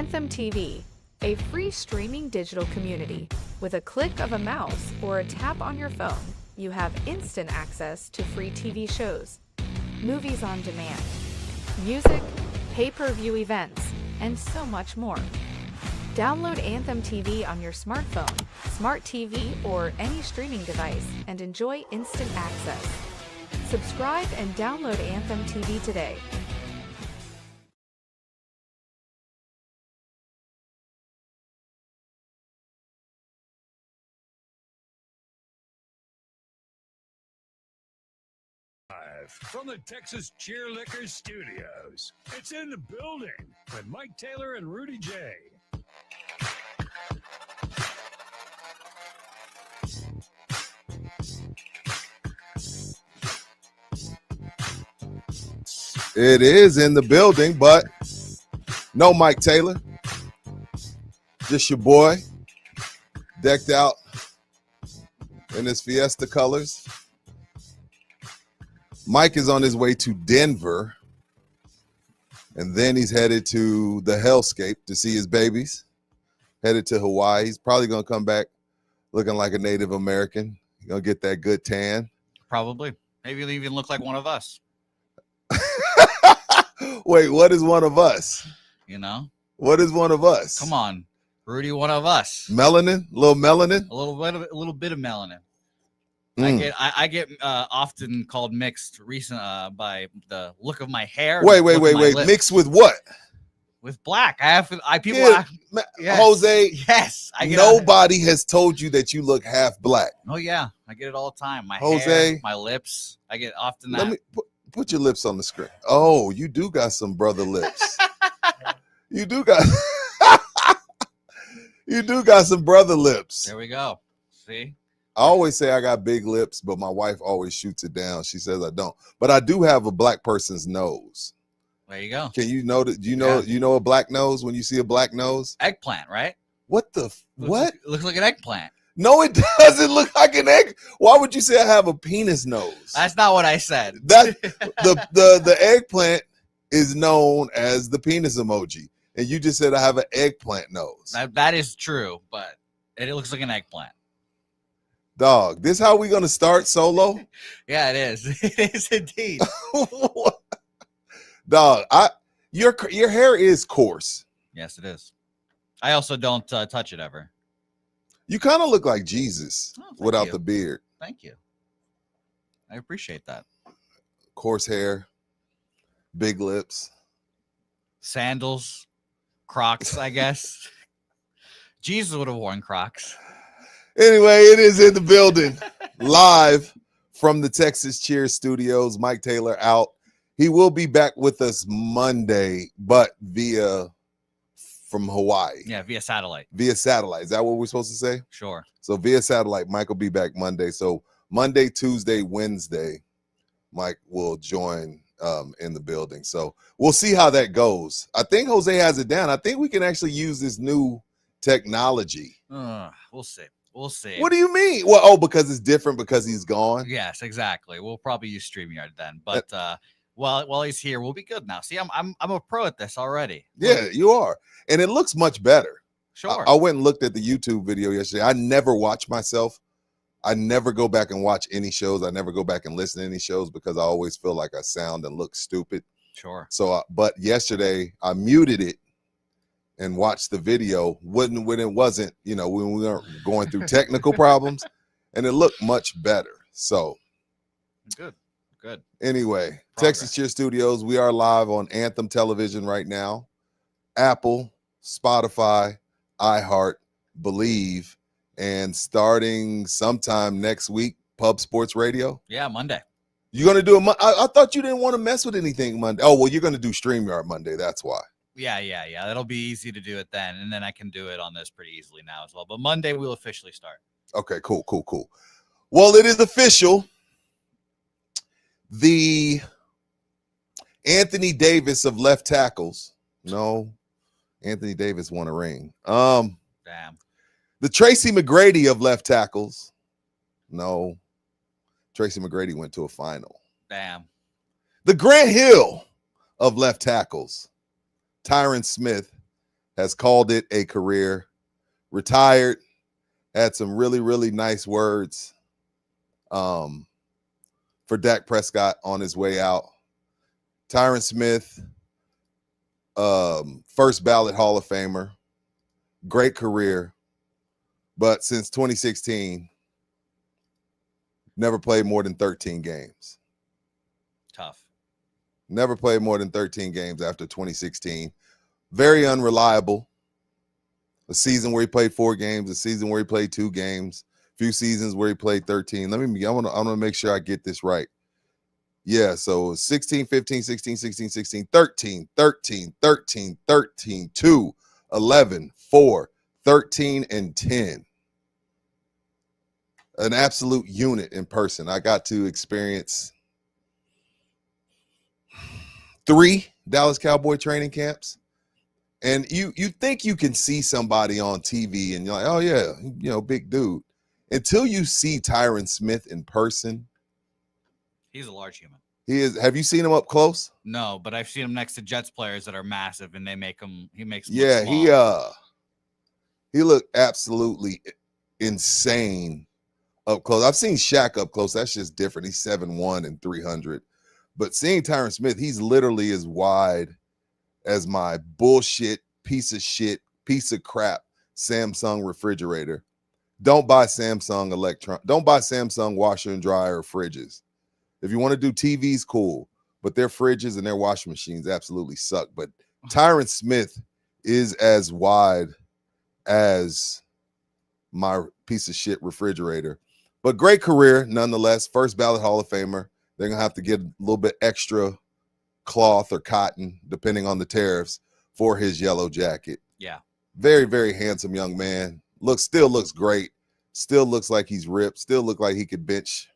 Anthem TV, a free streaming digital community. With a click of a mouse or a tap on your phone, you have instant access to free TV shows, movies on demand, music, pay-per-view events, and so much more. Download Anthem TV on your smartphone, smart TV, or any streaming device and enjoy instant access. Subscribe and download Anthem TV today. Live from the Texas Cheer Liquor Studios, it's In the Building with Mike Taylor and Rudy J. It is in the building, but no Mike Taylor. Just your boy, decked out in his Fiesta colors. Mike is on his way to Denver, and then he's headed to the hellscape to see his babies, headed to Hawaii. He's probably going to come back looking like a Native American. He's going to get that good tan. Probably. Maybe he'll even look like one of us. Wait, what is one of us? You know? What is one of us? Come on. Rudy, one of us. Melanin? A little melanin? A little bit of melanin. I get often called mixed by the look of my hair. Wait. Mixed with what? With black. People. Yeah, Yes. Jose. Yes. Nobody has told you that you look half black. Oh yeah, I get it all the time. My Jose, hair, my lips. I get often that. Let me put your lips on the screen. Oh, you do got some brother lips. You do got some brother lips. There we go. See? I always say I got big lips, but my wife always shoots it down. She says I don't. But I do have a black person's nose. There you go. Can you know that? You know a black nose when you see a black nose? Eggplant, right? What the what? Looks like an eggplant. No, it doesn't look like an egg. Why would you say I have a penis nose? That's not what I said. That the eggplant is known as the penis emoji, and you just said I have an eggplant nose. That is true, but it looks like an eggplant. Dog, this how we gonna start solo? Yeah, it is. It is indeed. Dog, your hair is coarse. Yes, it is. I also don't touch it ever. You kind of look like Jesus without the beard. Thank you. I appreciate that. Coarse hair, big lips, sandals, Crocs, I guess. Jesus would have worn Crocs. Anyway, it is in the building, live from the Texas Cheer Studios. Mike Taylor out. He will be back with us Monday, but from Hawaii. Yeah, via satellite. Via satellite. Is that what we're supposed to say? Sure. So via satellite, Mike will be back Monday. So Monday, Tuesday, Wednesday, Mike will join in the building. So we'll see how that goes. I think Jose has it down. I think we can actually use this new technology. We'll see. We'll see. What do you mean? Well, because it's different because he's gone. Yes, exactly. We'll probably use StreamYard then. But while he's here, we'll be good now. See, I'm a pro at this already. Yeah, you are. And it looks much better. Sure. I went and looked at the YouTube video yesterday. I never watch myself. I never go back and watch any shows. I never go back and listen to any shows because I always feel like I sound and look stupid. Sure. So, but yesterday I muted it and watched the video when it wasn't, when we weren't going through technical problems, and it looked much better. So good. Anyway, Progress. Texas Cheer Studios, we are live on Anthem Television right now, Apple, Spotify, iHeart, Believe, and starting sometime next week, Pub Sports Radio. Yeah, Monday. You're going to do I thought you didn't want to mess with anything Monday. Oh, well, you're going to do StreamYard Monday. That's why. Yeah. That'll be easy to do it then. And then I can do it on this pretty easily now as well. But Monday we'll officially start. Okay, cool. Well, it is official. The Anthony Davis of left tackles. No, Anthony Davis won a ring. Damn. The Tracy McGrady of left tackles. No, Tracy McGrady went to a final. Damn. The Grant Hill of left tackles. Tyron Smith has called it a career. Retired, had some really, really nice words for Dak Prescott on his way out. Tyron Smith, first ballot Hall of Famer, great career, but since 2016, never played more than 13 games. Tough. Never played more than 13 games after 2016. Very unreliable. A season where he played 4 games, a season where he played 2 games, few seasons where he played 13. I want to make sure I get this right. Yeah, so 16, 15, 16, 16, 16, 13, 13, 13, 13, 2, 11, 4, 13, and 10. An absolute unit in person. I got to experience 3 Dallas Cowboy training camps. And you think you can see somebody on TV and you're like, oh, yeah, big dude. Until you see Tyron Smith in person. He's a large human. He is. Have you seen him up close? No, but I've seen him next to Jets players that are massive, and he makes him Yeah, look small. he looked absolutely insane up close. I've seen Shaq up close. That's just different. He's 7'1" and 300. But seeing Tyron Smith, he's literally as wide as my bullshit, piece of shit, piece of crap Samsung refrigerator. Don't buy Samsung Don't buy Samsung washer and dryer or fridges. If you want to do TVs, cool. But their fridges and their washing machines absolutely suck. But Tyron Smith is as wide as my piece of shit refrigerator. But great career, nonetheless. First ballot Hall of Famer. They're going to have to get a little bit extra cloth or cotton, depending on the tariffs, for his yellow jacket. Yeah. Very, very handsome young man. Still looks great. Still looks like he's ripped. Still look like he could bench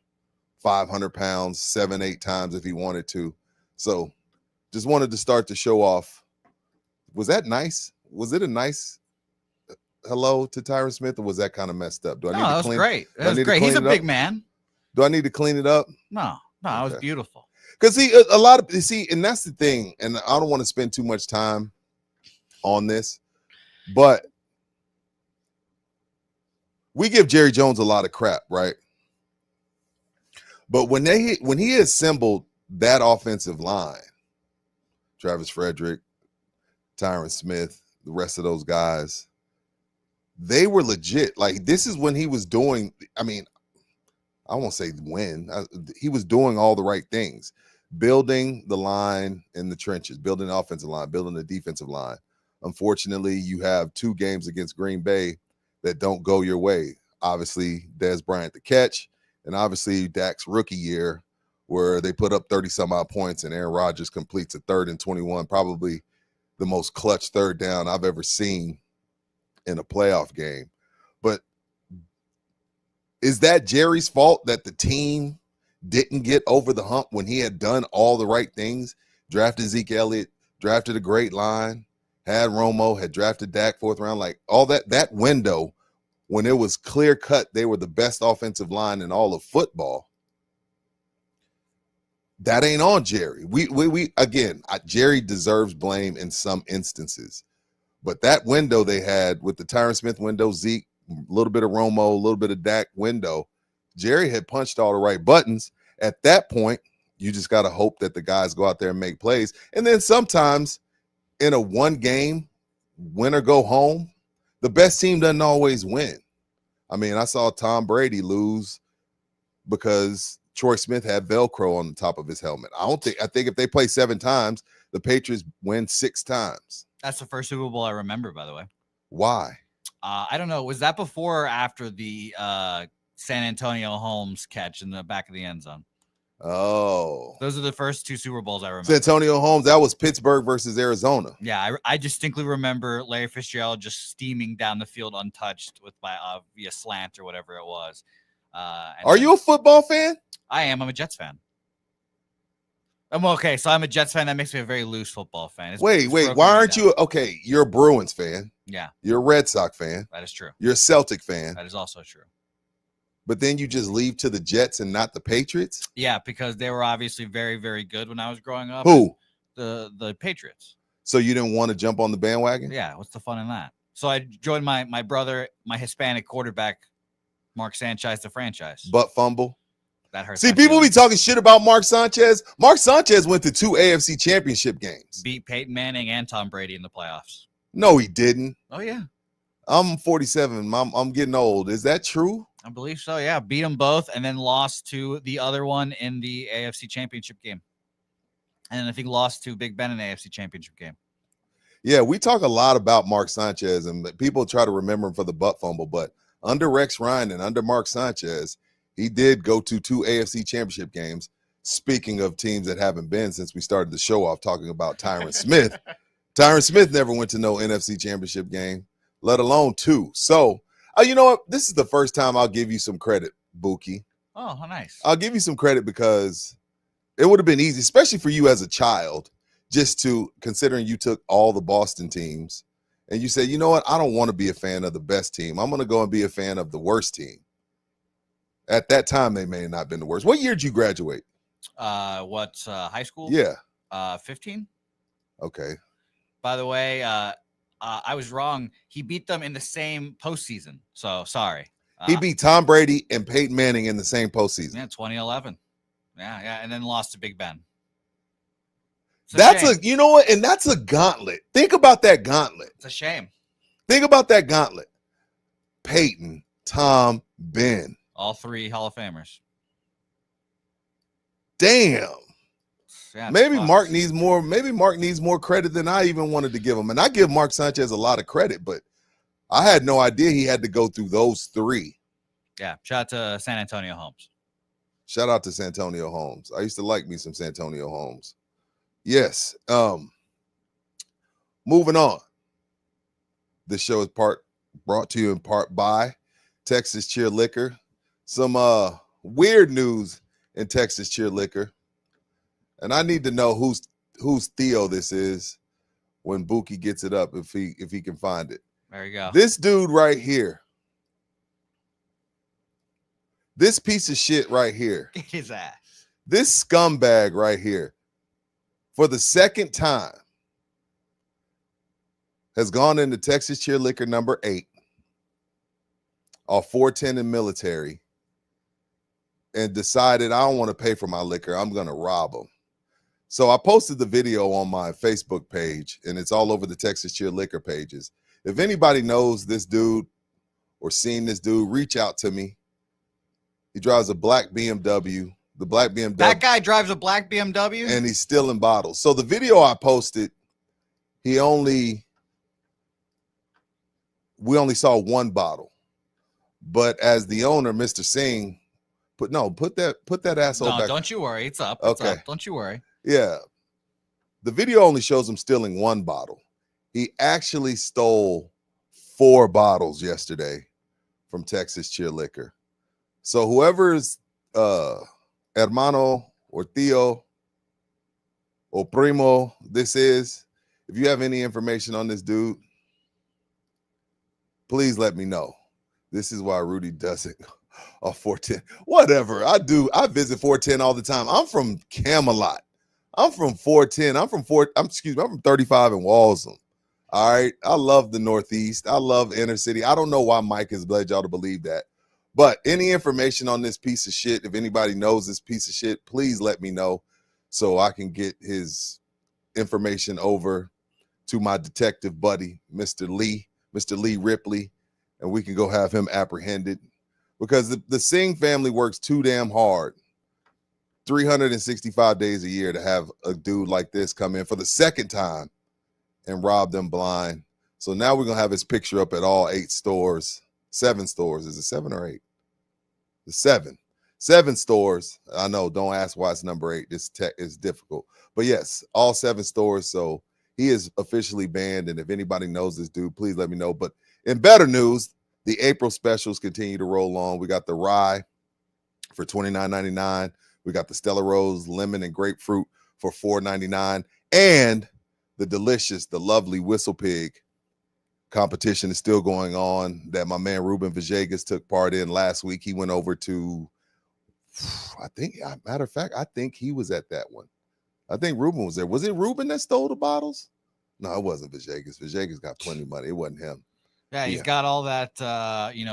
500 pounds 7-8 times if he wanted to. So just wanted to start to show off. Was that nice? Was it a nice hello to Tyron Smith, or was that kind of messed up? That was great. That was great. He's a big man. Do I need to clean it up? No, it was beautiful. Because and that's the thing, and I don't want to spend too much time on this, but we give Jerry Jones a lot of crap, right? But when he assembled that offensive line, Travis Frederick, Tyron Smith, the rest of those guys, they were legit. Like, this is when he was doing, I mean, I won't say when, he was doing all the right things. Building the line in the trenches, building the offensive line, building the defensive line. Unfortunately, you have 2 games against Green Bay that don't go your way. Obviously, Dez Bryant the catch, and obviously Dak's rookie year where they put up 30-some-odd points and Aaron Rodgers completes a 3rd and 21, probably the most clutch 3rd down I've ever seen in a playoff game. But is that Jerry's fault that the team didn't get over the hump when he had done all the right things? Drafted Zeke Elliott, drafted a great line, had Romo, had drafted Dak 4th round, like all that window when it was clear cut they were the best offensive line in all of football. That ain't on Jerry. Jerry deserves blame in some instances. But that window they had with the Tyron Smith window, Zeke, a little bit of Romo, a little bit of Dak window, Jerry had punched all the right buttons. At that point, you just got to hope that the guys go out there and make plays. And then sometimes in a one game, win or go home, the best team doesn't always win. I mean, I saw Tom Brady lose because Troy Smith had Velcro on the top of his helmet. I think if they play 7 times, the Patriots win 6 times. That's the first Super Bowl I remember, by the way. Why? I don't know. Was that before or after the San Antonio Holmes catch in the back of the end zone? Oh. Those are the first 2 Super Bowls I remember. San Antonio Holmes, that was Pittsburgh versus Arizona. Yeah, I distinctly remember Larry Fitzgerald just steaming down the field untouched with via slant or whatever it was. Are you a football fan? I am. I'm a Jets fan. Okay, so I'm a Jets fan. That makes me a very loose football fan. Wait. Why aren't you? Okay, you're a Bruins fan. Yeah. You're a Red Sox fan. That is true. You're a Celtic fan. That is also true. But then you just leave to the Jets and not the Patriots? Yeah, because they were obviously very, very good when I was growing up. Who? The Patriots. So you didn't want to jump on the bandwagon? Yeah, what's the fun in that? So I joined my brother, my Hispanic quarterback, Mark Sanchez, the franchise. Butt fumble. That hurts. See, my people be feelings. talking shit about Mark Sanchez. Mark Sanchez went to 2 AFC championship games. Beat Peyton Manning and Tom Brady in the playoffs. No, he didn't. Oh yeah, I'm 47. I'm getting old. Is that true? I believe so. Yeah, beat them both, and then lost to the other one in the AFC Championship game, and I think lost to Big Ben in the AFC Championship game. Yeah, we talk a lot about Mark Sanchez, and people try to remember him for the butt fumble, but under Rex Ryan and under Mark Sanchez, he did go to 2 AFC championship games. Speaking of teams that haven't been since we started the show off talking about Tyron Smith. Tyron Smith never went to no NFC championship game, let alone 2. So, you know what? This is the first time I'll give you some credit, Buki. Oh, how nice. I'll give you some credit because it would have been easy, especially for you as a child, just to, considering you took all the Boston teams and you said, you know what? I don't want to be a fan of the best team. I'm going to go and be a fan of the worst team. At that time, they may have not been the worst. What year did you graduate? High school? Yeah. 15. Okay. By the way, I was wrong. He beat them in the same postseason. So sorry. He beat Tom Brady and Peyton Manning in the same postseason. Yeah, 2011. Yeah, and then lost to Big Ben. You know what? And that's a gauntlet. Think about that gauntlet. It's a shame. Think about that gauntlet. Peyton, Tom, Ben. All 3 Hall of Famers. Damn. Yeah, maybe Mark needs more. Maybe Mark needs more credit than I even wanted to give him. And I give Mark Sanchez a lot of credit, but I had no idea he had to go through those 3. Yeah. Shout out to San Antonio Holmes. Shout out to Santonio Holmes. I used to like me some Santonio Holmes. Yes. Moving on. This show is brought to you in part by Texas Cheer Liquor. Some weird news in Texas Cheer Liquor. And I need to know whose Theo this is when Buki gets it up, if he can find it. There you go. This dude right here. This piece of shit right here. Get his ass. This scumbag right here, for the second time, has gone into Texas Cheer Liquor number 8, off 410 in military, and decided I don't want to pay for my liquor. I'm going to rob him. So I posted the video on my Facebook page, and it's all over the Texas Cheer Liquor pages. If anybody knows this dude or seen this dude, reach out to me. He drives a black BMW. The black BMW. That guy drives a black BMW? And he's stealing bottles. So the video I posted, we only saw 1 bottle. But as the owner, Mr. Singh, put that asshole back. Don't you worry. It's up. It's Okay. up. Don't you worry. Yeah. The video only shows him stealing 1 bottle. He actually stole 4 bottles yesterday from Texas Cheer Liquor. So whoever's hermano or tío or primo this is, if you have any information on this dude, please let me know. This is why Rudy does it off 410. Whatever. I visit 410 all the time. I'm from Camelot. I'm from 410. I'm from 35 in Walsham. All right. I love the Northeast. I love inner city. I don't know why Mike has led y'all to believe that. But any information on this piece of shit, if anybody knows this piece of shit, please let me know so I can get his information over to my detective buddy, Mr. Lee Ripley, and we can go have him apprehended. Because the Singh family works too damn hard, 365 days a year, to have a dude like this come in for the second time and rob them blind. So now we're going to have his picture up at all 8 stores. 7 stores. Is it 7 or 8? The 7. 7 stores. I know. Don't ask why it's number 8. This tech is difficult. But yes, all 7 stores. So he is officially banned. And if anybody knows this dude, please let me know. But in better news, the April specials continue to roll on. We got the rye for $29.99. We got the Stella Rose lemon and grapefruit for $4.99. And the lovely Whistle Pig competition is still going on that my man Ruben Villegas took part in last week. He went over to, matter of fact, I think he was at that one. I think Ruben was there. Was it Ruben that stole the bottles? No, it wasn't Villegas. Villegas got plenty of money. It wasn't him. Yeah, he's got all that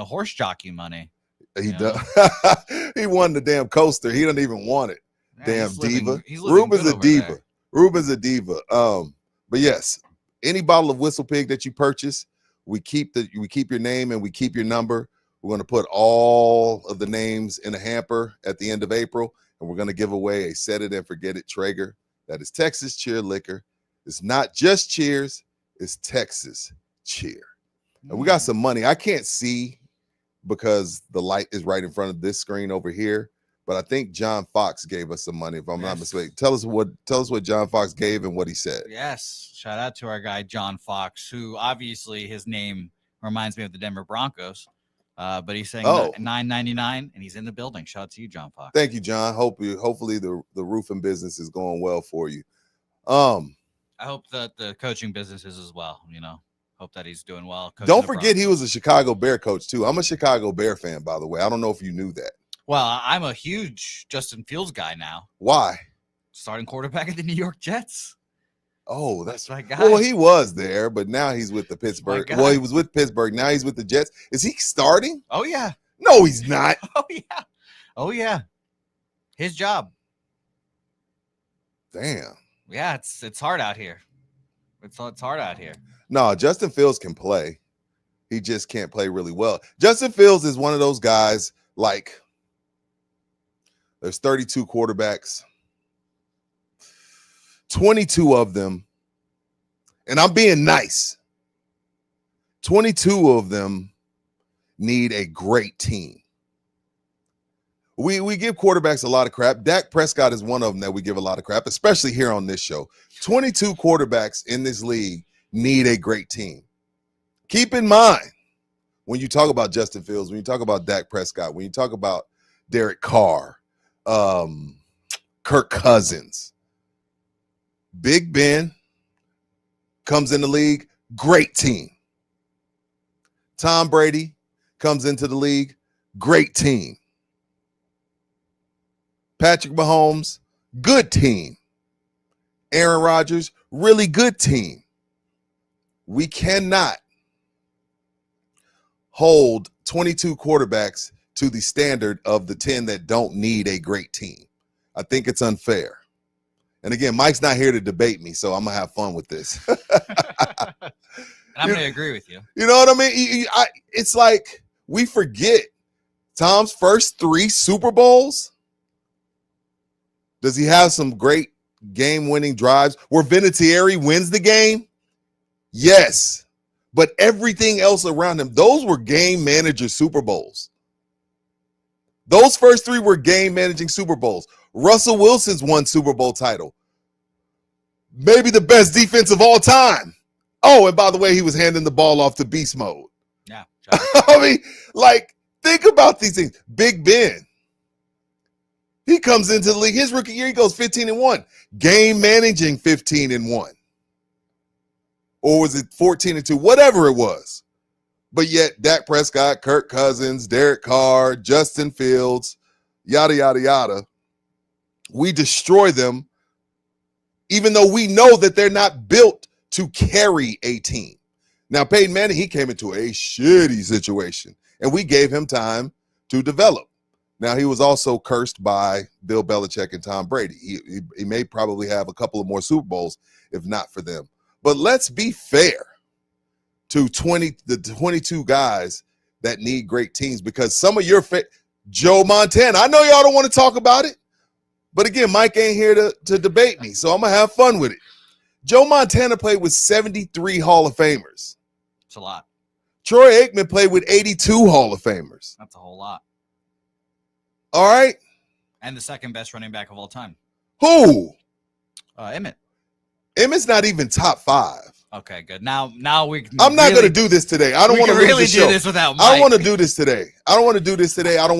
horse jockey money. He does. He won the damn coaster. He doesn't even want it. Yeah, Damn diva. He's Ruben's good a over diva. there. Ruben's a diva. But yes, any bottle of Whistle Pig that you purchase, we keep your name and we keep your number. We're going to put all of the names in a hamper at the end of April, and we're going to give away a Set It and Forget It Traeger. That is Texas Cheer Liquor. It's not just cheers, it's Texas Cheer. And we got some money. I can't see because the light is right in front of this screen over here, but I think John Fox gave us some money, if I'm not mistaken. Tell us what John Fox gave and what he said. Yes. Shout out to our guy, John Fox, who obviously his name reminds me of the Denver Broncos. But he's saying $9.99 and he's in the building. Shout out to you, John Fox. Thank you, John. Hopefully the roofing business is going well for you. I hope that the coaching business is as well, Hope that he's doing well. Don't forget he was a Chicago Bear coach too. I'm a Chicago Bear fan, by the way. I don't know if you knew that. Well, I'm a huge Justin Fields guy now. Why? Starting quarterback at the New York Jets. Oh, that's my guy. Well, he was there, but now he's with the Pittsburgh. Well, he was with Pittsburgh. Now he's with the Jets. Is he starting? Oh, yeah. No, he's not. Oh, yeah. Oh, yeah. His job. Damn. Yeah, it's hard out here. It's hard out here. No, Justin Fields can play. He just can't play really well. Justin Fields is one of those guys, like, there's 32 quarterbacks. 22 of them, and I'm being nice, 22 of them need a great team. We give quarterbacks a lot of crap. Dak Prescott is one of them that we give a lot of crap, especially here on this show. 22 quarterbacks in this league need a great team. Keep in mind, when you talk about Justin Fields, when you talk about Dak Prescott, when you talk about Derek Carr, Kirk Cousins, Big Ben comes in the league, great team. Tom Brady comes into the league, great team. Patrick Mahomes, good team. Aaron Rodgers, really good team. We cannot hold 22 quarterbacks to the standard of the 10 that don't need a great team. I think it's unfair. And again, Mike's not here to debate me, so I'm going to have fun with this. And I'm going to agree with you. You know what I mean? It's like we forget Tom's first 3 Super Bowls. Does he have some great game-winning drives where Vinatieri wins the game? Yes. But everything else around him, those were game manager Super Bowls. Those first 3 were game managing Super Bowls. Russell Wilson's won Super Bowl title. Maybe the best defense of all time. Oh, and by the way, he was handing the ball off to beast mode. Yeah. I mean, like, think about these things. Big Ben. He comes into the league. His rookie year, he goes 15-1. Game managing 15-1. Or was it 14-2? Whatever it was. But yet, Dak Prescott, Kirk Cousins, Derek Carr, Justin Fields, yada, yada, yada. We destroy them, even though we know that they're not built to carry a team. Now, Peyton Manning, he came into a shitty situation, and we gave him time to develop. Now, he was also cursed by Bill Belichick and Tom Brady. He may probably have a couple of more Super Bowls if not for them. But let's be fair to the 22 guys that need great teams, because some of your Joe Montana, I know y'all don't want to talk about it, but again, Mike ain't here to debate me, so I'm going to have fun with it. Joe Montana played with 73 Hall of Famers. It's a lot. Troy Aikman played with 82 Hall of Famers. That's a whole lot. All right. And the second best running back of all time. Who? Emmett. Emmett's not even top 5. Okay, good. Now we. I'm not going to do this today. I don't want to really lose the show. do this without Mike. I don't want to do this today. I don't want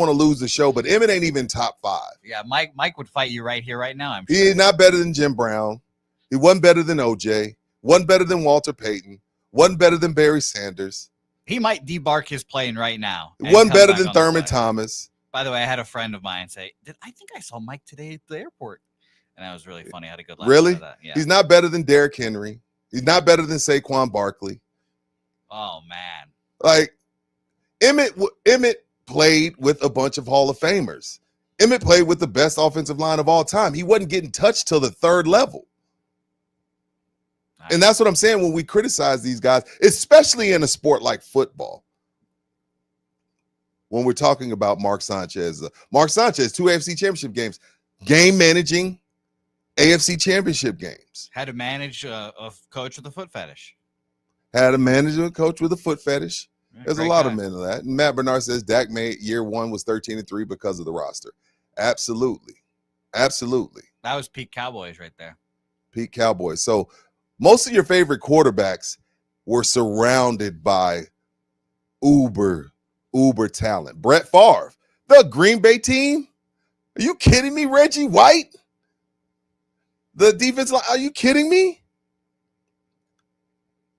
to lose the show. But Emmett ain't even top 5. Yeah, Mike would fight you right here, right now. I'm sure. He's not better than Jim Brown. He wasn't better than OJ. Wasn't better than Walter Payton. Wasn't better than Barry Sanders. He might debark his plane right now. Wasn't better than Thurman Thomas. By the way, I had a friend of mine say, I think I saw Mike today at the airport. And that was really funny. I had a good laugh. Really? That. Yeah. He's not better than Derrick Henry. He's not better than Saquon Barkley. Oh man. Like Emmett played with a bunch of Hall of Famers. Emmett played with the best offensive line of all time. He wasn't getting touched till the third level. And that's what I'm saying when we criticize these guys, especially in a sport like football. When we're talking about Mark Sanchez, 2 AFC championship games, game managing AFC championship games. Had to manage a coach with a foot fetish. Had a manager and coach with a foot fetish. Yeah, There's a lot of men of that. And Matt Bernard says Dak made year one was 13-3 because of the roster. Absolutely. Absolutely. That was peak Cowboys right there. Peak Cowboys. So most of your favorite quarterbacks were surrounded by uber talent. Brett Favre, the Green Bay team. Are you kidding me? Reggie White, the defense line. Are you kidding me?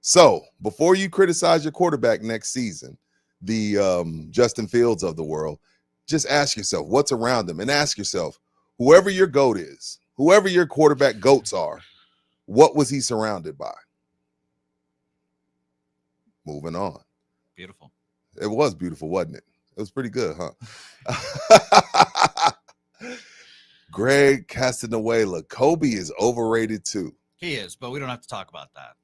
So before you criticize your quarterback next season, the Justin Fields of the world, just ask yourself what's around them, and ask yourself, whoever your GOAT is, whoever your quarterback GOATs are, what was he surrounded by? Moving on. Beautiful. It was beautiful, wasn't it? It was pretty good, huh? Greg Castanuela, Kobe is overrated too. He is, but we don't have to talk about that.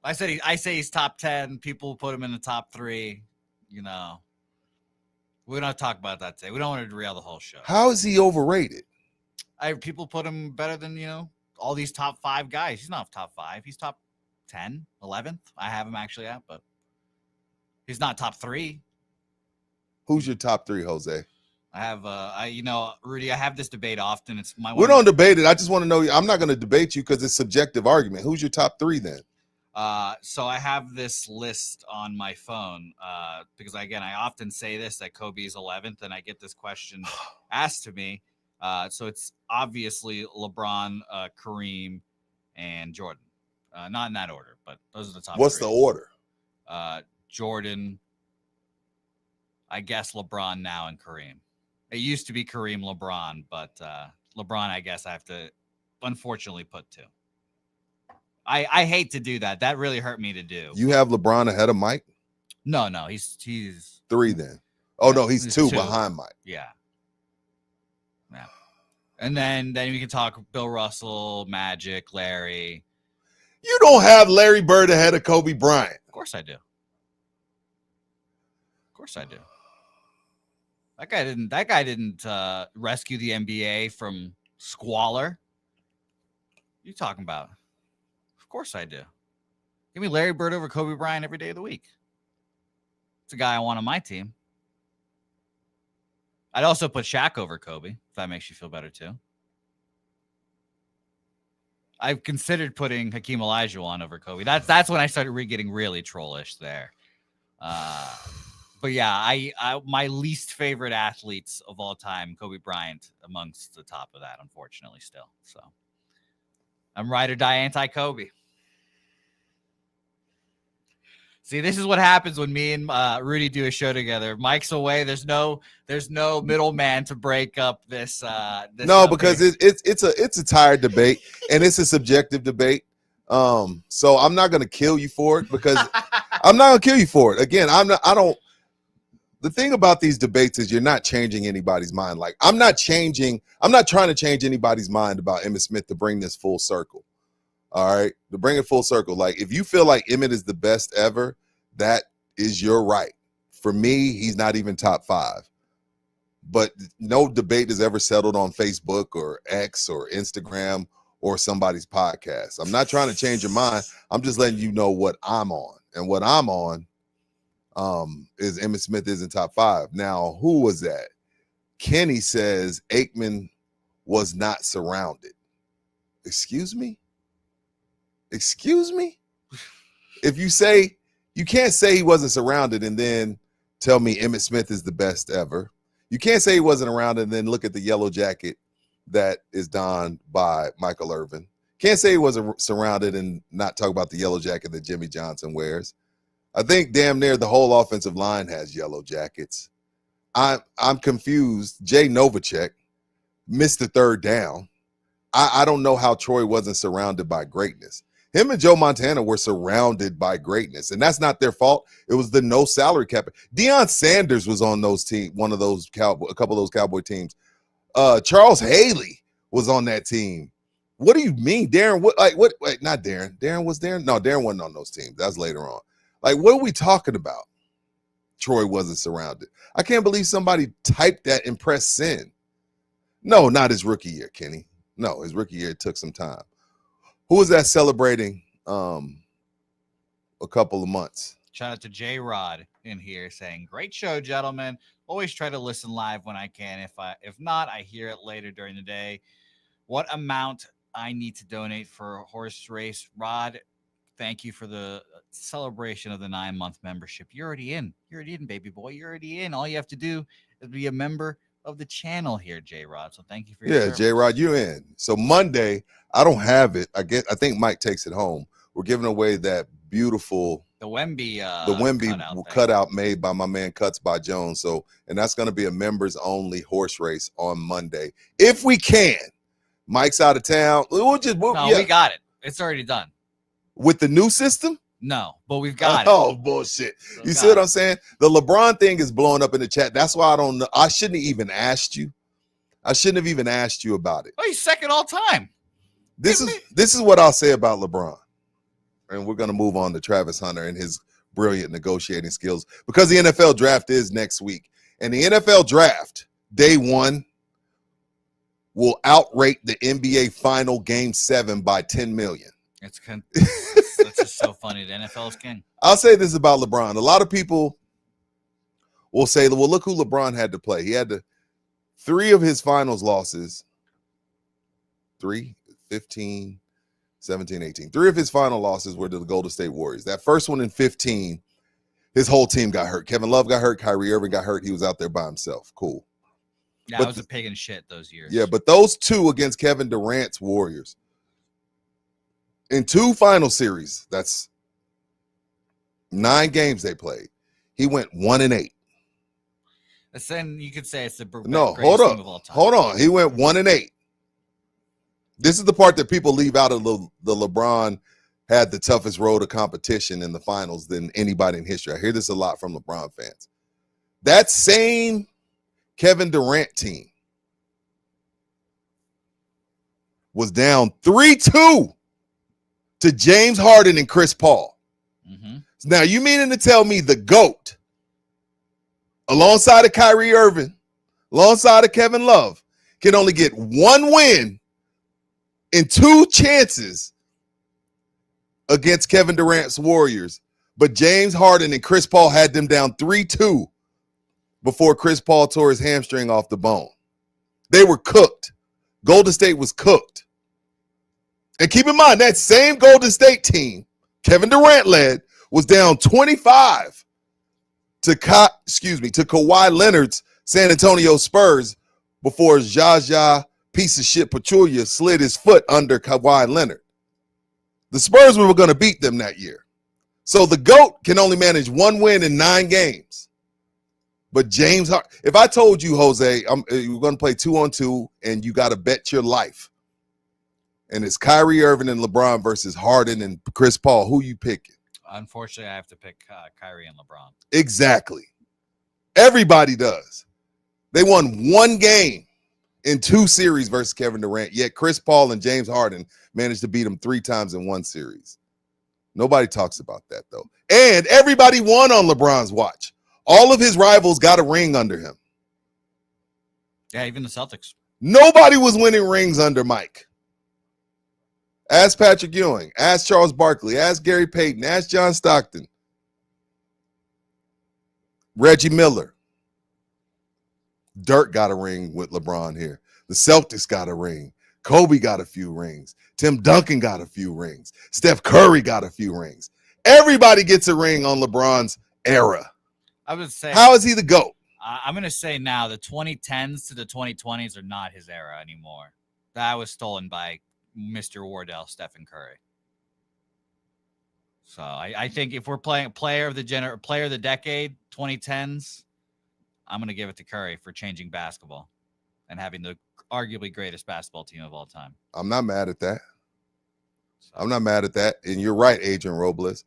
I say he's top 10. People put him in the top 3. You know, we don't have to talk about that today. We don't want to derail the whole show. How is he overrated? People put him better than, all these top 5 guys. He's not top 5. He's top 10, 11th. I have him actually at, but he's not top 3. Who's your top 3, Jose? I have, Rudy, I have this debate often. It's my. We don't debate it. I just want to know. I'm not going to debate you because it's subjective argument. Who's your top 3 then? So I have this list on my phone because, again, I often say this, that Kobe is 11th, and I get this question asked to me. So it's obviously LeBron, Kareem, and Jordan. Not in that order, but those are the top 3. What's the order? Jordan, I guess LeBron now, and Kareem. It used to be Kareem, LeBron, but LeBron, I guess I have to unfortunately put 2. I hate to do that. That really hurt me to do. You have LeBron ahead of Mike? No, he's 3 then. Oh, yeah, no, he's 2 2 behind Mike. Yeah. And then we can talk Bill Russell, Magic, Larry. You don't have Larry Bird ahead of Kobe Bryant. Of course I do. That guy didn't rescue the NBA from squalor. What are you talking about? Of course I do. Give me Larry Bird over Kobe Bryant every day of the week. It's a guy I want on my team. I'd also put Shaq over Kobe, if that makes you feel better too. I've considered putting Hakeem Olajuwon over Kobe. That's when I started getting really trollish there. But yeah, I my least favorite athletes of all time, Kobe Bryant, amongst the top of that, unfortunately, still. So I'm ride or die anti-Kobe. See, this is what happens when me and Rudy do a show together. Mike's away. There's no middleman to break up this. No, because it's a tired debate and it's a subjective debate. So I'm not going to kill you for it because I'm not going to kill you for it. Again, the thing about these debates is you're not changing anybody's mind. Like I'm not trying to change anybody's mind about Emmitt Smith to bring this full circle. All right, to bring it full circle. Like if you feel like Emmitt is the best ever, that is your right. For me, he's not even top 5. But no debate is ever settled on Facebook or X or Instagram or somebody's podcast. I'm not trying to change your mind. I'm just letting you know what I'm on. And what I'm on is Emmitt Smith is in top 5. Now, who was that? Kenny says Aikman was not surrounded. Excuse me? If you can't say he wasn't surrounded and then tell me Emmitt Smith is the best ever. You can't say he wasn't around and then look at the yellow jacket that is donned by Michael Irvin. Can't say he wasn't surrounded and not talk about the yellow jacket that Jimmy Johnson wears. I think damn near the whole offensive line has yellow jackets. I'm confused. Jay Novacek missed the third down. I don't know how Troy wasn't surrounded by greatness. Him and Joe Montana were surrounded by greatness, and that's not their fault. It was the no salary cap. Deion Sanders was on those team, a couple of those Cowboy teams. Charles Haley was on that team. What do you mean, Darren? Wait, not Darren. Darren was Darren. No, Darren wasn't on those teams. That's later on. Like, what are we talking about? Troy wasn't surrounded. I can't believe somebody typed that and pressed send. No, not his rookie year, Kenny. No, his rookie year took some time. Who was that celebrating a couple of months? Shout out to J Rod in here saying, "Great show, gentlemen. Always try to listen live when I can. If not, I hear it later during the day. What amount I need to donate for a horse race, Rod? Thank you for the celebration of the 9-month membership. You're already in. You're already in, baby boy. You're already in. All you have to do is be a member of the channel here, J Rod. So thank you for your service. J Rod, you in. So Monday, I don't have it. I think Mike takes it home. We're giving away that beautiful the Wemby cutout made by my man Cuts by Jones. So, and that's going to be a members only horse race on Monday if we can. Mike's out of town. We got it. It's already done with the new system. No, but we've got it. Oh, bullshit. You see what I'm saying? The LeBron thing is blowing up in the chat. That's why I don't know. I shouldn't have even asked you. I shouldn't have even asked you about it. Oh, he's second all time. This is what I'll say about LeBron. And we're going to move on to Travis Hunter and his brilliant negotiating skills because the NFL draft is next week. And the NFL draft, day one, will outrate the NBA final game 7 by 10 million. That's just so funny. The NFL is king. I'll say this about LeBron. A lot of people will say, well, look who LeBron had to play. He had to 3 of his finals losses, 15, 17, 18. 3 of his final losses were to the Golden State Warriors. That first one in 15, his whole team got hurt. Kevin Love got hurt. Kyrie Irving got hurt. He was out there by himself. Cool. Yeah, I was a pig in shit those years. Yeah, but those 2 against Kevin Durant's Warriors, in 2 final series, that's 9 games they played. He went 1-8. Then you could say it's the hold on. Of all time. Hold on. He went 1-8. This is the part that people leave out of the LeBron had the toughest road of competition in the finals than anybody in history. I hear this a lot from LeBron fans. That same Kevin Durant team was down 3-2 to James Harden and Chris Paul. Mm-hmm. Now, you meaning to tell me the GOAT, alongside of Kyrie Irving, alongside of Kevin Love, can only get 1 win in 2 chances against Kevin Durant's Warriors, but James Harden and Chris Paul had them down 3-2 before Chris Paul tore his hamstring off the bone. They were cooked. Golden State was cooked. And keep in mind, that same Golden State team, Kevin Durant led, was down 25 to Kawhi Leonard's San Antonio Spurs before Jaja piece of shit Pachulia slid his foot under Kawhi Leonard. The Spurs were going to beat them that year. So the GOAT can only manage 1 win in 9 games. But James Harden, if I told you, Jose, we're going to play 2-on-2 and you got to bet your life, and it's Kyrie Irving and LeBron versus Harden and Chris Paul, who you picking? Unfortunately, I have to pick Kyrie and LeBron. Exactly. Everybody does. They won 1 game in 2 series versus Kevin Durant, yet Chris Paul and James Harden managed to beat him 3 times in 1 series. Nobody talks about that, though. And everybody won on LeBron's watch. All of his rivals got a ring under him. Yeah, even the Celtics. Nobody was winning rings under Mike. Ask Patrick Ewing. Ask Charles Barkley. Ask Gary Payton. Ask John Stockton. Reggie Miller. Dirk got a ring with LeBron here. The Celtics got a ring. Kobe got a few rings. Tim Duncan got a few rings. Steph Curry got a few rings. Everybody gets a ring on LeBron's era. I would say, how is he the GOAT? I'm going to say now the 2010s to the 2020s are not his era anymore. That was stolen by Mr. Wardell, Stephen Curry. So I think if we're playing player of the decade, 2010s, I'm going to give it to Curry for changing basketball and having the arguably greatest basketball team of all time. I'm not mad at that. So, I'm not mad at that. And you're right, Adrian Robles.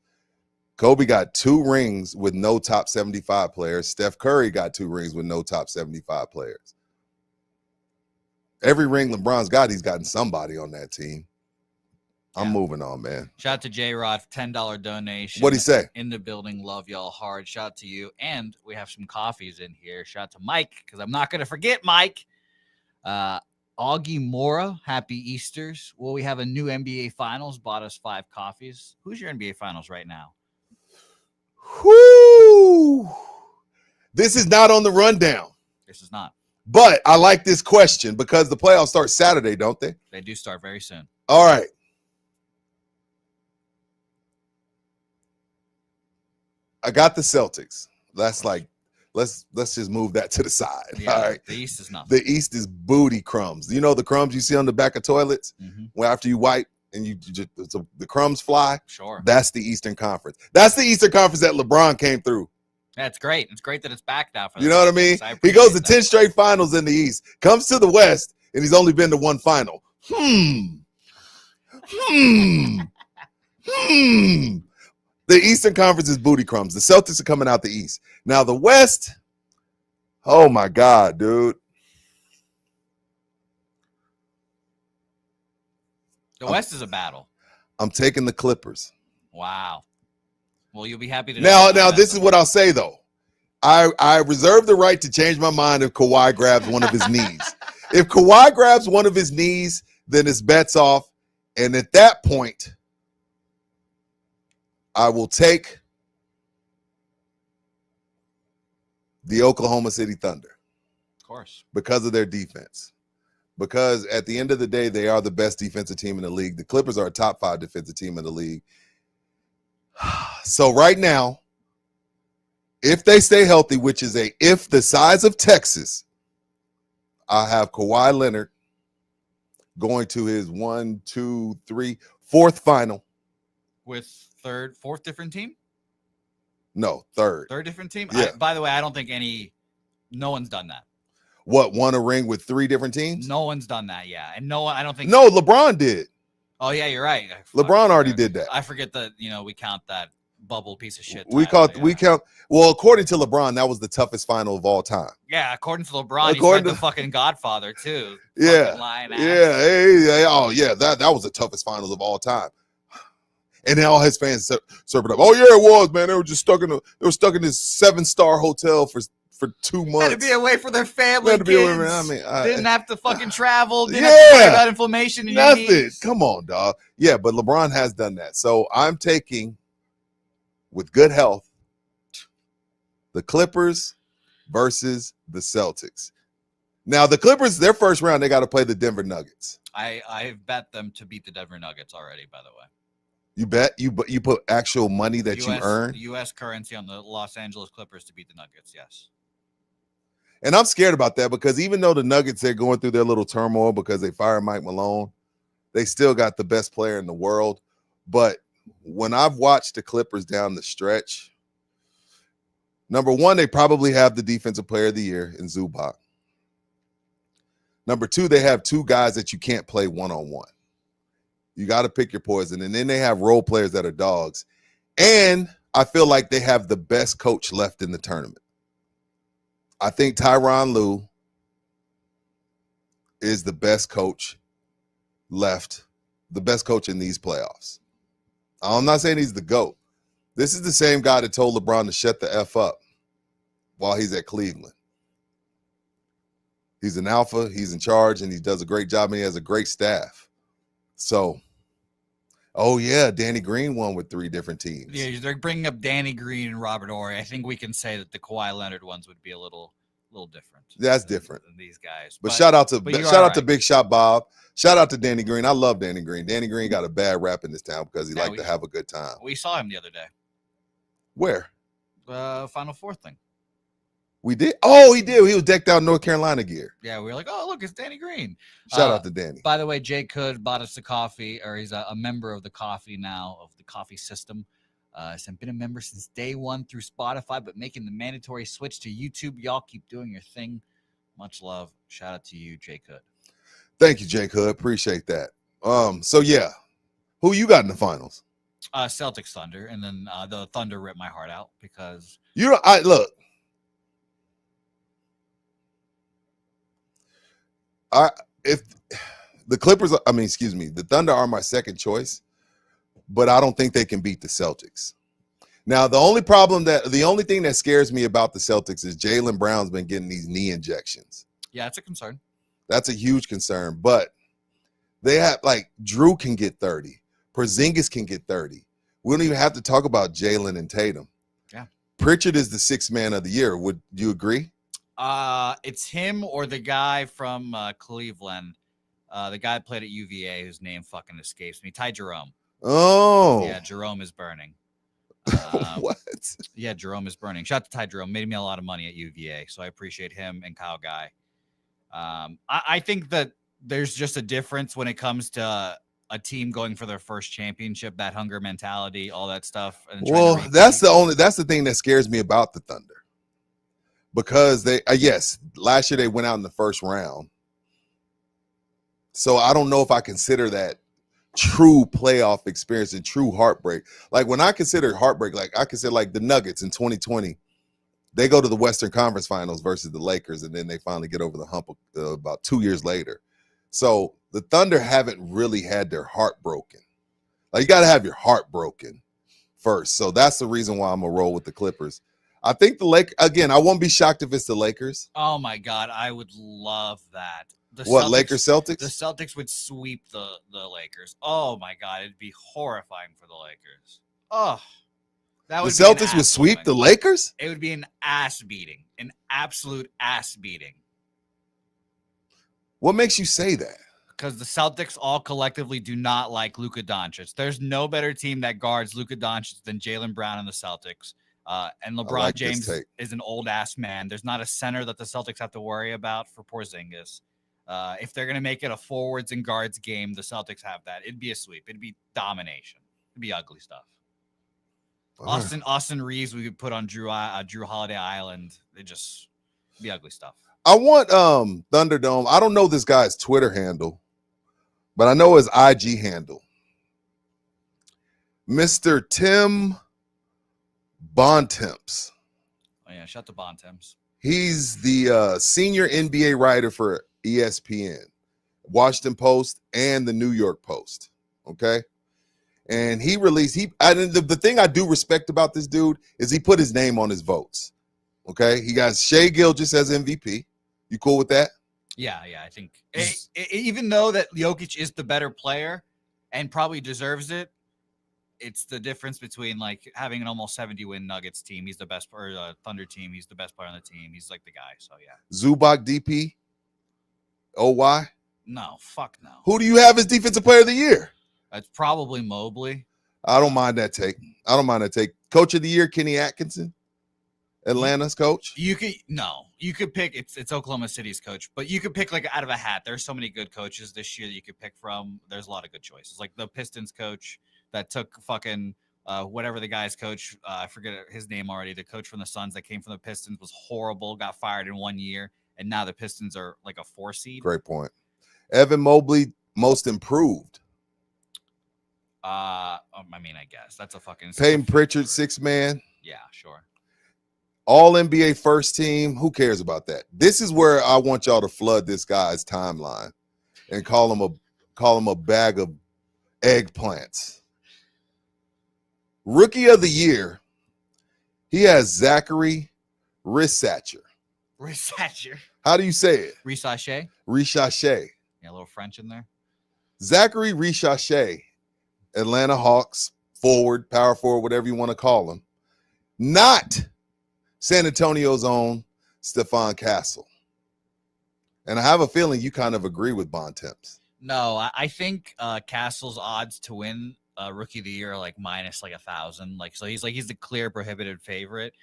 Kobe got 2 rings with no top 75 players. Steph Curry got 2 rings with no top 75 players. Every ring LeBron's got, he's gotten somebody on that team. I'm moving on, man. shout out to J-Rod, $10 donation. What'd he say? In the building, love y'all hard. Shout out to you. And we have some coffees in here. Shout out to Mike, because I'm not going to forget Mike. Augie Mora, happy Easters. Well, we have a new NBA Finals, bought us 5 coffees. Who's your NBA Finals right now? Whoo! This is not on the rundown. This is not. But I like this question because the playoffs start Saturday, don't they? They do start very soon. All right. I got the Celtics. That's like, let's just move that to the side. Yeah, all right. The East is nothing. The East is booty crumbs. You know the crumbs you see on the back of toilets? Mm-hmm. Where after you wipe and you just the crumbs fly? Sure. That's the Eastern Conference. That's the Eastern Conference that LeBron came through. That's great. It's great that it's back now. For You know what I mean? He goes to 10 straight finals in the East, comes to the West, and he's only been to 1 final. The Eastern Conference is booty crumbs. The Celtics are coming out the East. Now the West, oh my God, dude. The West is a battle. I'm taking the Clippers. Wow. Well, you'll be happy to Now know this is what I'll say though. I reserve the right to change my mind if Kawhi grabs one of his knees. If Kawhi grabs one of his knees, then it's bets off. And at that point, I will take the Oklahoma City Thunder. Of course. Because of their defense. Because at the end of the day, they are the best defensive team in the league. The Clippers are a top 5 defensive team in the league. So right now, if they stay healthy, which is if the size of Texas, I have Kawhi Leonard going to his 4th final. With 4th different team? No, 3rd. 3rd different team? Yeah. By the way, I don't think no one's done that. What, won a ring with 3 different teams? No one's done that, yeah. And no one, I don't think. No, LeBron did. Oh, yeah, you're right. LeBron already did that. I forget that, we count that bubble piece of shit. We count. Well, according to LeBron, that was the toughest final of all time. Yeah, according to LeBron, he's like the fucking Godfather too. Yeah, lying ass. Yeah. That was the toughest finals of all time. And then all his fans serve it up. Oh yeah, it was, man. They were stuck in this 7-star hotel for 2 months. Had to be away from their family. Had to be away, man. I mean, didn't have to fucking travel. Didn't have to worry about inflammation. In nothing. Your knees. Come on, dog. Yeah, but LeBron has done that. So I'm taking, with good health, the Clippers versus the Celtics. Now the Clippers, their first round, they got to play the Denver Nuggets. I've bet them to beat the Denver Nuggets already. By the way, you bet you put actual money that you earn. U.S. currency on the Los Angeles Clippers to beat the Nuggets. Yes. And I'm scared about that because even though the Nuggets, they're going through their little turmoil because they fired Mike Malone, they still got the best player in the world. But when I've watched the Clippers down the stretch, number one, they probably have the defensive player of the year in Zubac. Number 2, they have 2 guys that you can't play one-on-one. You got to pick your poison. And then they have role players that are dogs. And I feel like they have the best coach left in the tournament. I think Tyronn Lue is the best coach left, the best coach in these playoffs. I'm not saying he's the GOAT. This is the same guy that told LeBron to shut the F up while he's at Cleveland. He's an alpha, he's in charge, and he does a great job, and he has a great staff. So, oh yeah, Danny Green won with 3 different teams. Yeah, they're bringing up Danny Green and Robert Horry. I think we can say that the Kawhi Leonard ones would be a little different. That's different than these guys. But shout out to Big Shot Bob. Shout out to Danny Green. I love Danny Green. Danny Green got a bad rap in this town because he liked to have a good time. We saw him the other day. Where? Final Four thing. We did? Oh, he did. He was decked out in North Carolina gear. Yeah, we were like, oh, look, it's Danny Green. Shout out to Danny. By the way, Jake Hood bought us the coffee, or he's a member of the coffee now, of the coffee system. I've been a member since day 1 through Spotify, but making the mandatory switch to YouTube. Y'all keep doing your thing. Much love. Shout out to you, Jake Hood. Thank you, Jake Hood. Appreciate that. So yeah, Who you got in the finals? Celtics Thunder, and then the Thunder ripped my heart out because You know, I look. If the Clippers, I mean, excuse me, the Thunder are my second choice, but I don't think they can beat the Celtics. Now, the only thing that scares me about the Celtics is Jaylen Brown's been getting these knee injections. yeah, it's a concern. That's a huge concern, but they have Drew can get 30. Porzingis can get 30. We don't even have to talk about Jalen and Tatum. Yeah. Pritchard is the sixth man of the year. Would you agree? It's him or the guy from Cleveland, the guy that played at UVA whose name fucking escapes me. Ty Jerome. Oh. Yeah, Jerome is burning. What? Yeah, Jerome is burning. Shout out to Ty Jerome. Made me a lot of money at UVA, so I appreciate him and Kyle Guy. I think that there's just a difference when it comes to a team going for their first championship, that hunger mentality, all that stuff. And Well, that's the thing that scares me about the Thunder. Because they, yes, last year they went out in the first round. So I don't know if I consider that true playoff experience and true heartbreak. Like when I consider heartbreak, like I consider like the Nuggets in 2020, they go to the Western Conference Finals versus the Lakers, and then they finally get over the hump about 2 years later. So the Thunder haven't really had their heart broken. Like you got to have your heart broken first. So that's the reason why I'm going to roll with the Clippers. I think the Lakers, again, I won't be shocked if it's the Lakers. Oh my God, I would love that. Lakers Celtics? The Celtics would sweep the Lakers. Oh my God, it'd be horrifying for the Lakers. Oh, that would the Celtics would sweep the Lakers? It would be an ass beating, an absolute ass beating. What makes you say that? Because the Celtics all collectively do not like Luka Doncic. There's no better team that guards Luka Doncic than Jaylen Brown and the Celtics. And LeBron James is an old ass man. There's not a center that the Celtics have to worry about for Porzingis. If they're going to make it a forwards and guards game, the Celtics have that. It'd be a sweep. It'd be domination. It'd be ugly stuff. Austin Reeves, we could put on Drew Holiday Island. It'd just be ugly stuff. I want Thunderdome. I don't know this guy's Twitter handle, but I know his IG handle. Mr. Tim Bontemps. Oh yeah, shout to Bontemps. He's the senior NBA writer for ESPN, Washington Post, and the New York Post. Okay. And he released, the thing I do respect about this dude is he put his name on his votes. Okay. He got Shai Gilgeous as MVP. You cool with that? Yeah. I think even though that Jokic is the better player and probably deserves it, it's the difference between like having an almost 70-win Nuggets team. He's the best, or Thunder team. He's the best player on the team. He's like the guy. So yeah. Zubac DP. OY. No, fuck no. Who do you have as defensive player of the year? It's probably Mobley. I don't mind that take. Coach of the year, Kenny Atkinson, Atlanta's coach. You could pick. It's Oklahoma City's coach, but you could pick like out of a hat. There's so many good coaches this year that you could pick from. There's a lot of good choices. Like the Pistons coach that took fucking whatever the guy's coach. I forget his name already. The coach from the Suns that came from the Pistons was horrible. Got fired in 1 year, and now the Pistons are like a 4 seed. Great point. Evan Mobley, most improved. I mean, I guess that's a fucking Peyton Pritchard, 6th man. Yeah, sure. All NBA first team. Who cares about that? This is where I want y'all to flood this guy's timeline and call him a bag of eggplants. Rookie of the year. He has Zachary Rissacher. How do you say it? Rissacher. Yeah, a little French in there. Zachary Rissacher, Atlanta Hawks forward, power forward, whatever you want to call him. Not San Antonio's own Stephon Castle. And I have a feeling you kind of agree with Bontemps. No, I think Castle's odds to win Rookie of the Year are like minus like 1,000. Like, so he's the clear prohibited favorite.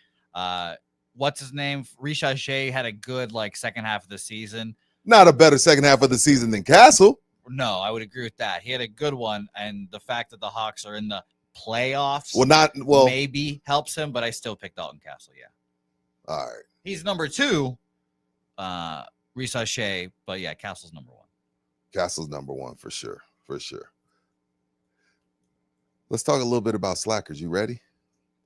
What's his name? Rissacher had a good like second half of the season. Not a better second half of the season than Castle. No, I would agree with that. He had a good one, and the fact that the Hawks are in the playoffs maybe helps him, but I still pick Dalton Castle, yeah. All right. He's number 2, Rissacher, but yeah, Castle's number 1. Castle's number 1 for sure. Let's talk a little bit about Slackers. You ready?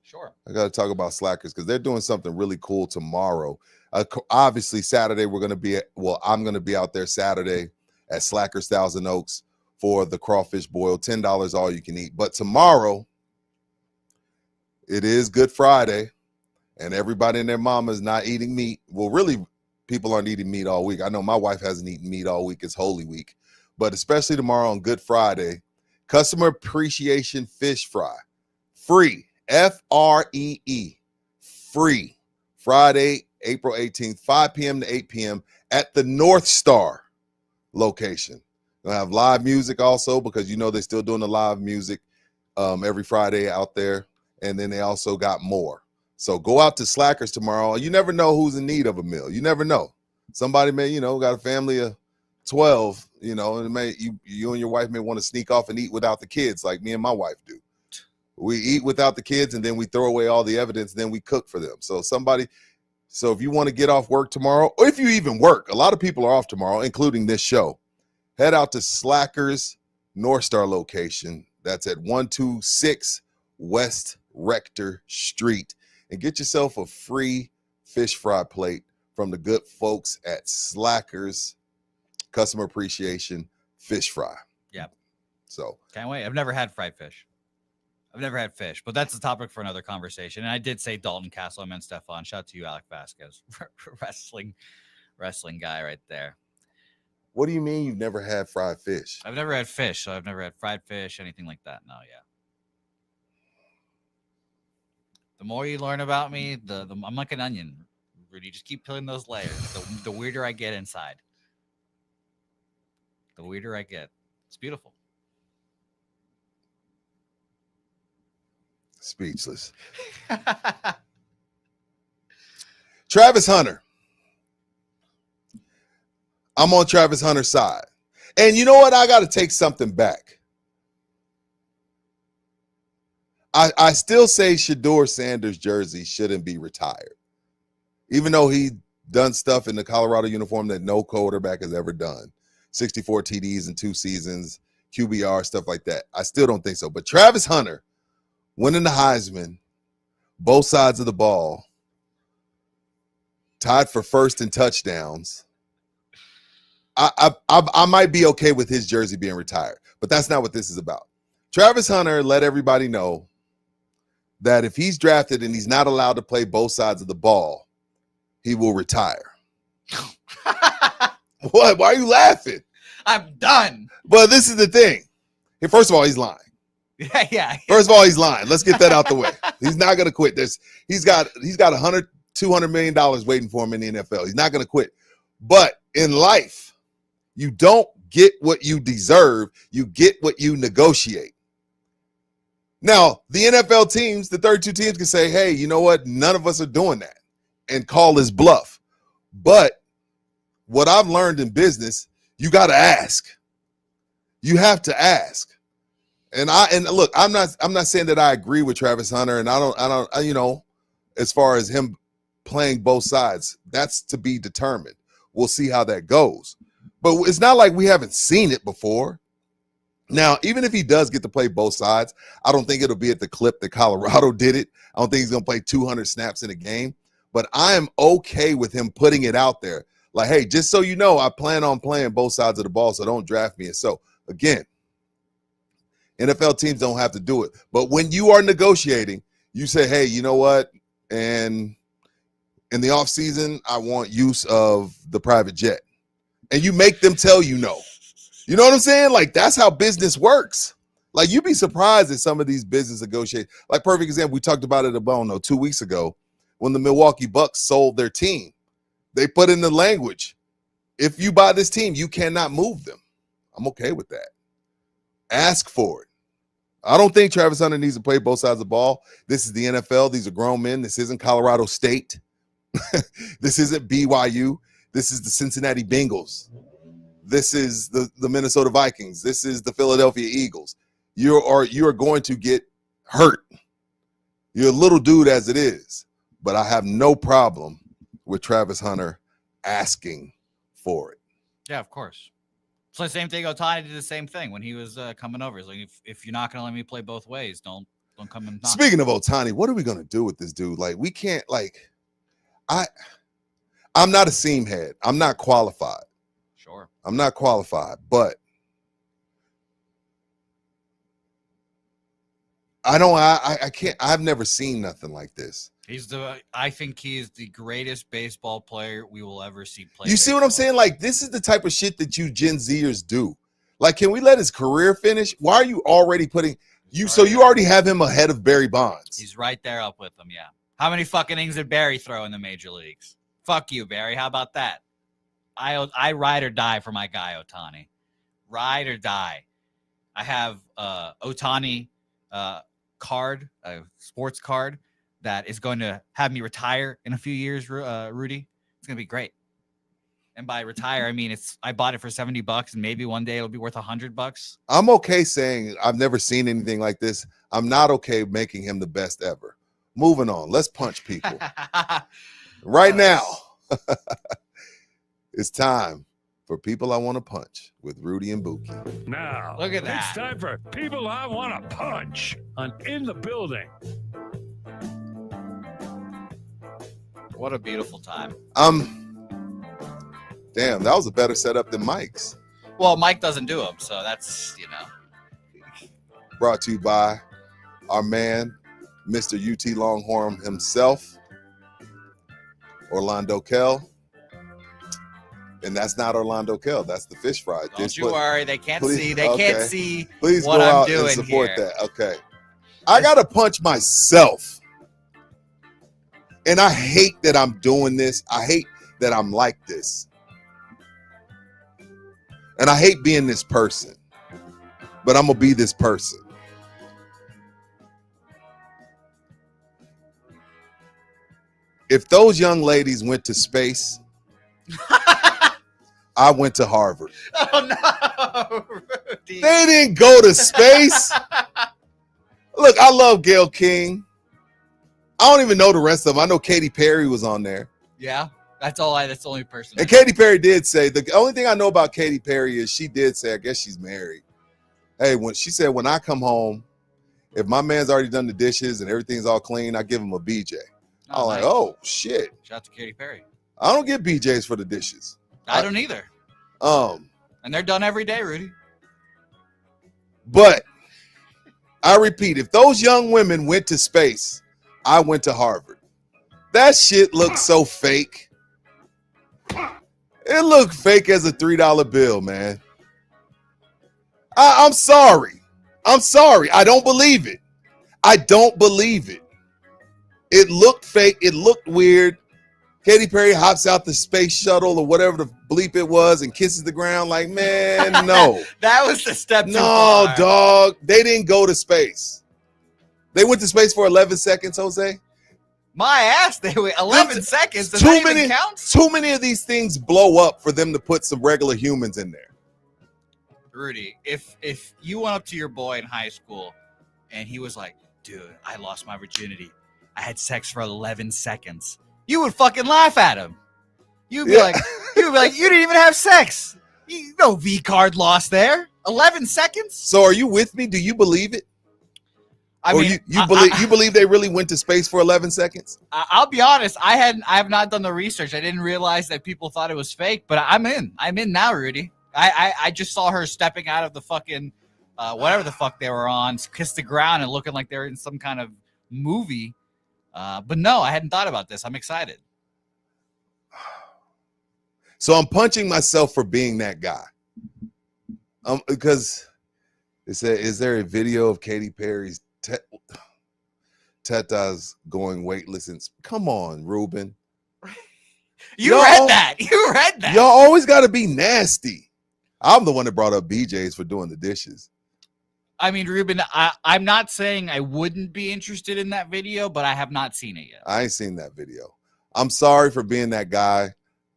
Sure. I got to talk about Slackers because they're doing something really cool tomorrow. Obviously, Saturday we're going to be I'm going to be out there Saturday at Slackers Thousand Oaks for the crawfish boil, $10 all you can eat. But tomorrow, it is Good Friday, and everybody and their mama is not eating meat. Well, really, people aren't eating meat all week. I know my wife hasn't eaten meat all week. It's Holy Week. But especially tomorrow on Good Friday, Customer Appreciation Fish Fry. Free. Free. Free. Friday, April 18th, 5 p.m. to 8 p.m. at the North Star location. They'll have live music also because you know they're still doing the live music every Friday out there. And then they also got more. So go out to Slackers tomorrow. You never know who's in need of a meal. You never know. Somebody may, got a family of 12, and you and your wife may want to sneak off and eat without the kids like me and my wife do. We eat without the kids and then we throw away all the evidence, then we cook for them. So if you want to get off work tomorrow, or if you even work, a lot of people are off tomorrow, including this show, head out to Slackers North Star location. That's at 126 West Rector Street, and get yourself a free fish fry plate from the good folks at Slackers Customer Appreciation Fish Fry. Yep. So can't wait. I've never had fried fish. I've never had fish, but that's a topic for another conversation. And I did say Dalton Castle. I meant Stefan. Shout out to you, Alec Vasquez, wrestling guy right there. What do you mean you've never had fried fish? I've never had fish, so I've never had fried fish, anything like that. No, yeah. The more you learn about me, the I'm like an onion, Rudy. Just keep peeling those layers. The weirder I get inside. The weirder I get. It's beautiful. Speechless. Travis Hunter. I'm on Travis Hunter's side. And you know what? I got to take something back. I still say Shedeur Sanders' jersey shouldn't be retired. Even though he done stuff in the Colorado uniform that no quarterback has ever done. 64 TDs in 2 seasons, QBR, stuff like that. I still don't think so. But Travis Hunter, winning the Heisman, both sides of the ball, tied for first in touchdowns. I might be okay with his jersey being retired, but that's not what this is about. Travis Hunter let everybody know that if he's drafted and he's not allowed to play both sides of the ball, he will retire. What? Why are you laughing? I'm done. Well, this is the thing. First of all, he's lying. Yeah. First of all, he's lying. Let's get that out the way. He's not going to quit this. He's got $200 million waiting for him in the NFL. He's not going to quit. But in life, you don't get what you deserve. You get what you negotiate. Now, the NFL teams, the 32 teams can say, hey, you know what? None of us are doing that and call his bluff. But what I've learned in business, you got to ask. You have to ask. And look, I'm not saying that I agree with Travis Hunter, and I don't, as far as him playing both sides, that's to be determined. We'll see how that goes. But it's not like we haven't seen it before. Now, even if he does get to play both sides, I don't think it'll be at the clip that Colorado did it. I don't think he's going to play 200 snaps in a game. But I am okay with him putting it out there. Like, hey, just so you know, I plan on playing both sides of the ball, so don't draft me. And so, again, NFL teams don't have to do it. But when you are negotiating, you say, hey, you know what? And in the offseason, I want use of the private jet. And you make them tell you no. You know what I'm saying? Like, that's how business works. Like, you'd be surprised at some of these business negotiations. Like, perfect example, we talked about it about 2 weeks ago when the Milwaukee Bucks sold their team. They put in the language, if you buy this team, you cannot move them. I'm okay with that. Ask for it. I don't think Travis Hunter needs to play both sides of the ball. This is the NFL. These are grown men. This isn't Colorado State. This isn't BYU. This is the Cincinnati Bengals. This is the Minnesota Vikings. This is the Philadelphia Eagles. You are going to get hurt. You're a little dude as it is, but I have no problem with Travis Hunter asking for it. Yeah, of course. So the same thing. Otani did the same thing when he was coming over. He's like, if you're not going to let me play both ways, don't come and knock. Speaking of Otani, what are we gonna do with this dude? Like, we can't. Like, I'm not a seam head. I'm not qualified. Sure. I'm not qualified, but I can't. I've never seen nothing like this. I think he's the greatest baseball player we will ever see play. You see what I'm saying? Like, this is the type of shit that you Gen Zers do. Like, can we let his career finish? Why are you already putting you? So you already have him ahead of Barry Bonds. He's right there up with him. Yeah. How many fucking innings did Barry throw in the major leagues? Fuck you, Barry. How about that? I ride or die for my guy Otani. Ride or die. I have Otani card, a sports card that is going to have me retire in a few years, Rudy. It's going to be great. And by retire, I mean I bought it for $70 and maybe one day it'll be worth $100. I'm okay saying I've never seen anything like this. I'm not okay making him the best ever. Moving on. Let's punch people. Right now. It's time for People I Want to Punch with Rudy and Buki. Now, Look at it's that. time for People I Want to Punch on In the Building. What a beautiful time. Damn, that was a better setup than Mike's. Well, Mike doesn't do them, so that's, Brought to you by our man, Mr. UT Longhorn himself, Orlando Kell. And that's not Orlando Kell. That's the fish fry. Don't you worry. They can't please- see. They okay. can't see Please what go I'm out doing and support here. that. Okay. I got to punch myself. And I hate that I'm doing this. I hate that I'm like this. And I hate being this person. But I'm going to be this person. If those young ladies went to space, I went to Harvard. Oh, no, Rudy. They didn't go to space. Look, I love Gayle King. I don't even know the rest of them. I know Katy Perry was on there. Yeah, that's all. That's the only person. And Katy Perry did say, the only thing I know about Katy Perry is she did say, I guess she's married. Hey, when she said, when I come home, if my man's already done the dishes and everything's all clean, I give him a BJ. I'm like, nice. oh, shit. Shout out to Katy Perry. I don't get BJs for the dishes. I don't either. And they're done every day, Rudy. But I repeat, if those young women went to space, I went to Harvard. That shit looks so fake. It looked fake as a $3 bill, man. I'm sorry. I'm sorry. I don't believe it. I don't believe it. It looked fake. It looked weird. Katy Perry hops out the space shuttle or whatever the bleep it was and kisses the ground like, man, no. That was the step too No, far. dog. They didn't go to space. They went to space for 11 seconds, Jose. My ass, they were 11 seconds. Does Too that even many, count? too many of these things blow up for them to put some regular humans in there. Rudy, if you went up to your boy in high school and he was like, dude, I lost my virginity. I had sex for 11 seconds. You would fucking laugh at him. You'd be like, you didn't even have sex. No V card lost there. 11 seconds? So are you with me? Do you believe it? I Or mean, you believe they really went to space for 11 seconds? I'll be honest. I have not done the research. I didn't realize that people thought it was fake, but I'm in now, Rudy. I just saw her stepping out of the fucking whatever the fuck they were on, kiss the ground and looking like they're in some kind of movie. But no, I hadn't thought about this. I'm excited. So I'm punching myself for being that guy. Because it said, is there a video of Katy Perry's tetas going weightless? And come on, Ruben. You Y'all- read that. You read that. Y'all always got to be nasty. I'm the one that brought up BJ's for doing the dishes. I mean, Ruben, I'm not saying I wouldn't be interested in that video, but I have not seen it yet. I ain't seen that video. I'm sorry for being that guy.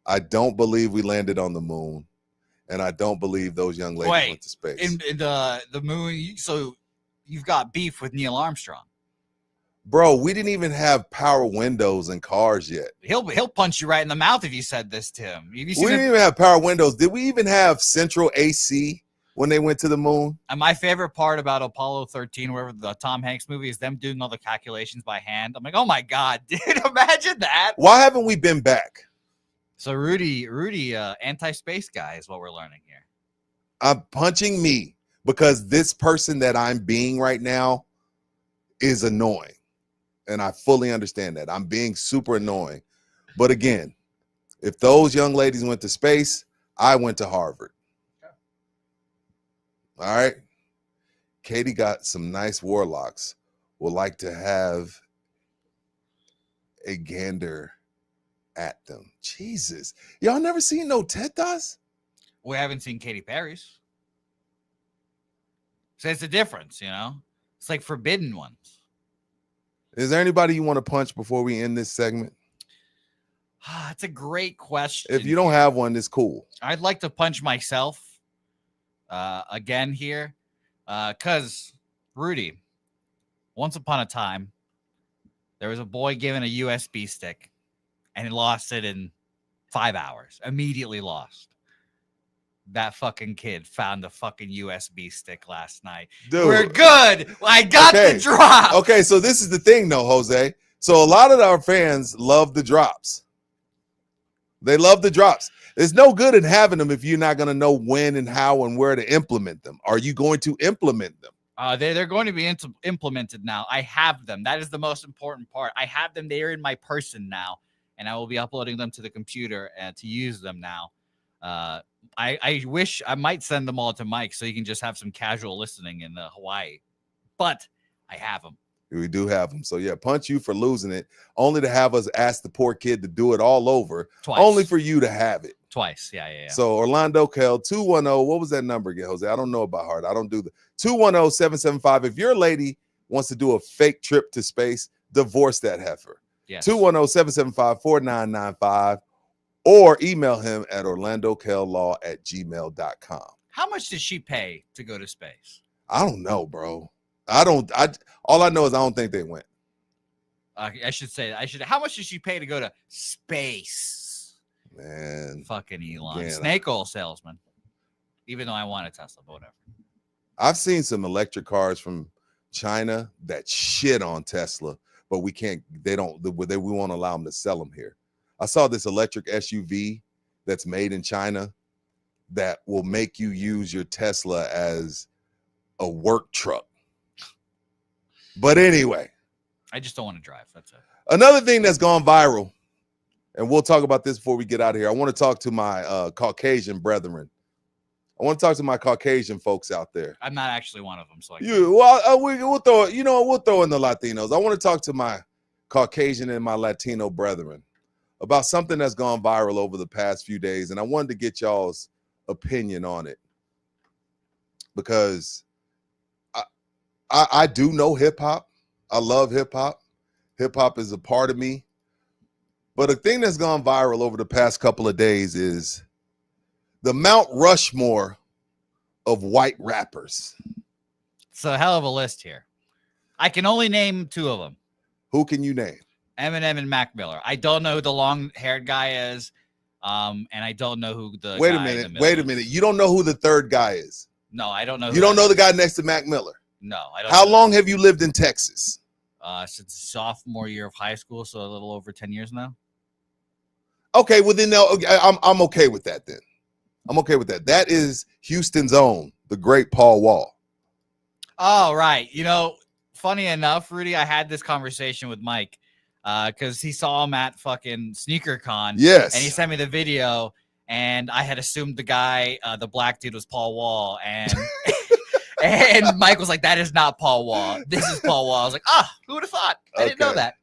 I don't believe we landed on the moon. And I don't believe those young ladies Wait, went to space. In the moon, so you've got beef with Neil Armstrong. Bro, we didn't even have power windows in cars yet. He'll punch you right in the mouth if you said this to him. Have you We seen didn't even have power windows. Did we even have central AC when they went to the moon? And my favorite part about Apollo 13, wherever the Tom Hanks movie, is them doing all the calculations by hand. I'm like, oh my God, dude, imagine that. Why haven't we been back? So Rudy, anti-space guy is what we're learning here. I'm punching me because this person that I'm being right now is annoying. And I fully understand that. I'm being super annoying. But again, if those young ladies went to space, I went to Harvard. All right. Katie got some nice warlocks. Would like to have a gander at them. Jesus. Y'all never seen no tetas? We haven't seen Katy Perry's. So it's a difference, you know? It's like forbidden ones. Is there anybody you want to punch before we end this segment? It's a great question. If you don't have one, it's cool. I'd like to punch myself again here. Because, Rudy, once upon a time, there was a boy given a USB stick, and he lost it in 5 hours. Immediately lost. That fucking kid found the fucking USB stick last night. Dude. We're good. I got the drop. Okay, so this is the thing, though, Jose. So a lot of our fans love the drops. They love the drops. There's no good in having them if you're not going to know when and how and where to implement them. Are you going to implement them? They're going to be implemented now. I have them. That is the most important part. I have them. They are in my person now, and I will be uploading them to the computer to use them now. I wish I might send them all to Mike so you can just have some casual listening in Hawaii, but I have them. We do have them. So, yeah, punch you for losing it, only to have us ask the poor kid to do it all over, Twice. only for you to have it. Twice. Yeah. So, Orlando Kell, 210, what was that number again, Jose? I don't know about heart. I don't do the 210-775. If your lady wants to do a fake trip to space, divorce that heifer. Yes. 210-775-4995. Or email him at orlandokell.law@gmail.com. How much did she pay to go to space? I don't know, bro. All I know is I don't think they went. I should say, how much did she pay to go to space? Man. Fucking Elon. Again, Snake oil salesman. Even though I want a Tesla, but whatever. I've seen some electric cars from China that shit on Tesla, but we won't allow them to sell them here. I saw this electric SUV that's made in China that will make you use your Tesla as a work truck. But anyway, I just don't want to drive. That's it. another thing that's gone viral, and we'll talk about this before we get out of here. I want to talk to my Caucasian brethren. I want to talk to my Caucasian folks out there. I'm not actually one of them, so We'll throw it. We'll throw in the Latinos. I want to talk to my Caucasian and my Latino brethren about something that's gone viral over the past few days, and I wanted to get y'all's opinion on it because I do know hip hop. I love hip hop. Hip hop is a part of me. But a thing that's gone viral over the past couple of days is the Mount Rushmore of white rappers. It's a hell of a list here. I can only name two of them. Who can you name? Eminem and Mac Miller. I don't know who the long-haired guy is, and I don't know who the Wait guy a in the minute. middle Wait a is. minute. You don't know who the third guy is. No, I don't know. You don't know the guy next to Mac Miller. No, I don't. How know. long have you lived in Texas? Since sophomore year of high school, so a little over 10 years now. Okay, well then I'm okay with that then. I'm okay with that. That is Houston's own, the great Paul Wall. Oh, right. Funny enough, Rudy, I had this conversation with Mike because he saw him at fucking SneakerCon. Yes. And he sent me the video, and I had assumed the guy, the black dude, was Paul Wall. And and Mike was like, that is not Paul Wall. This is Paul Wall. I was like, who would have thought? I didn't know that.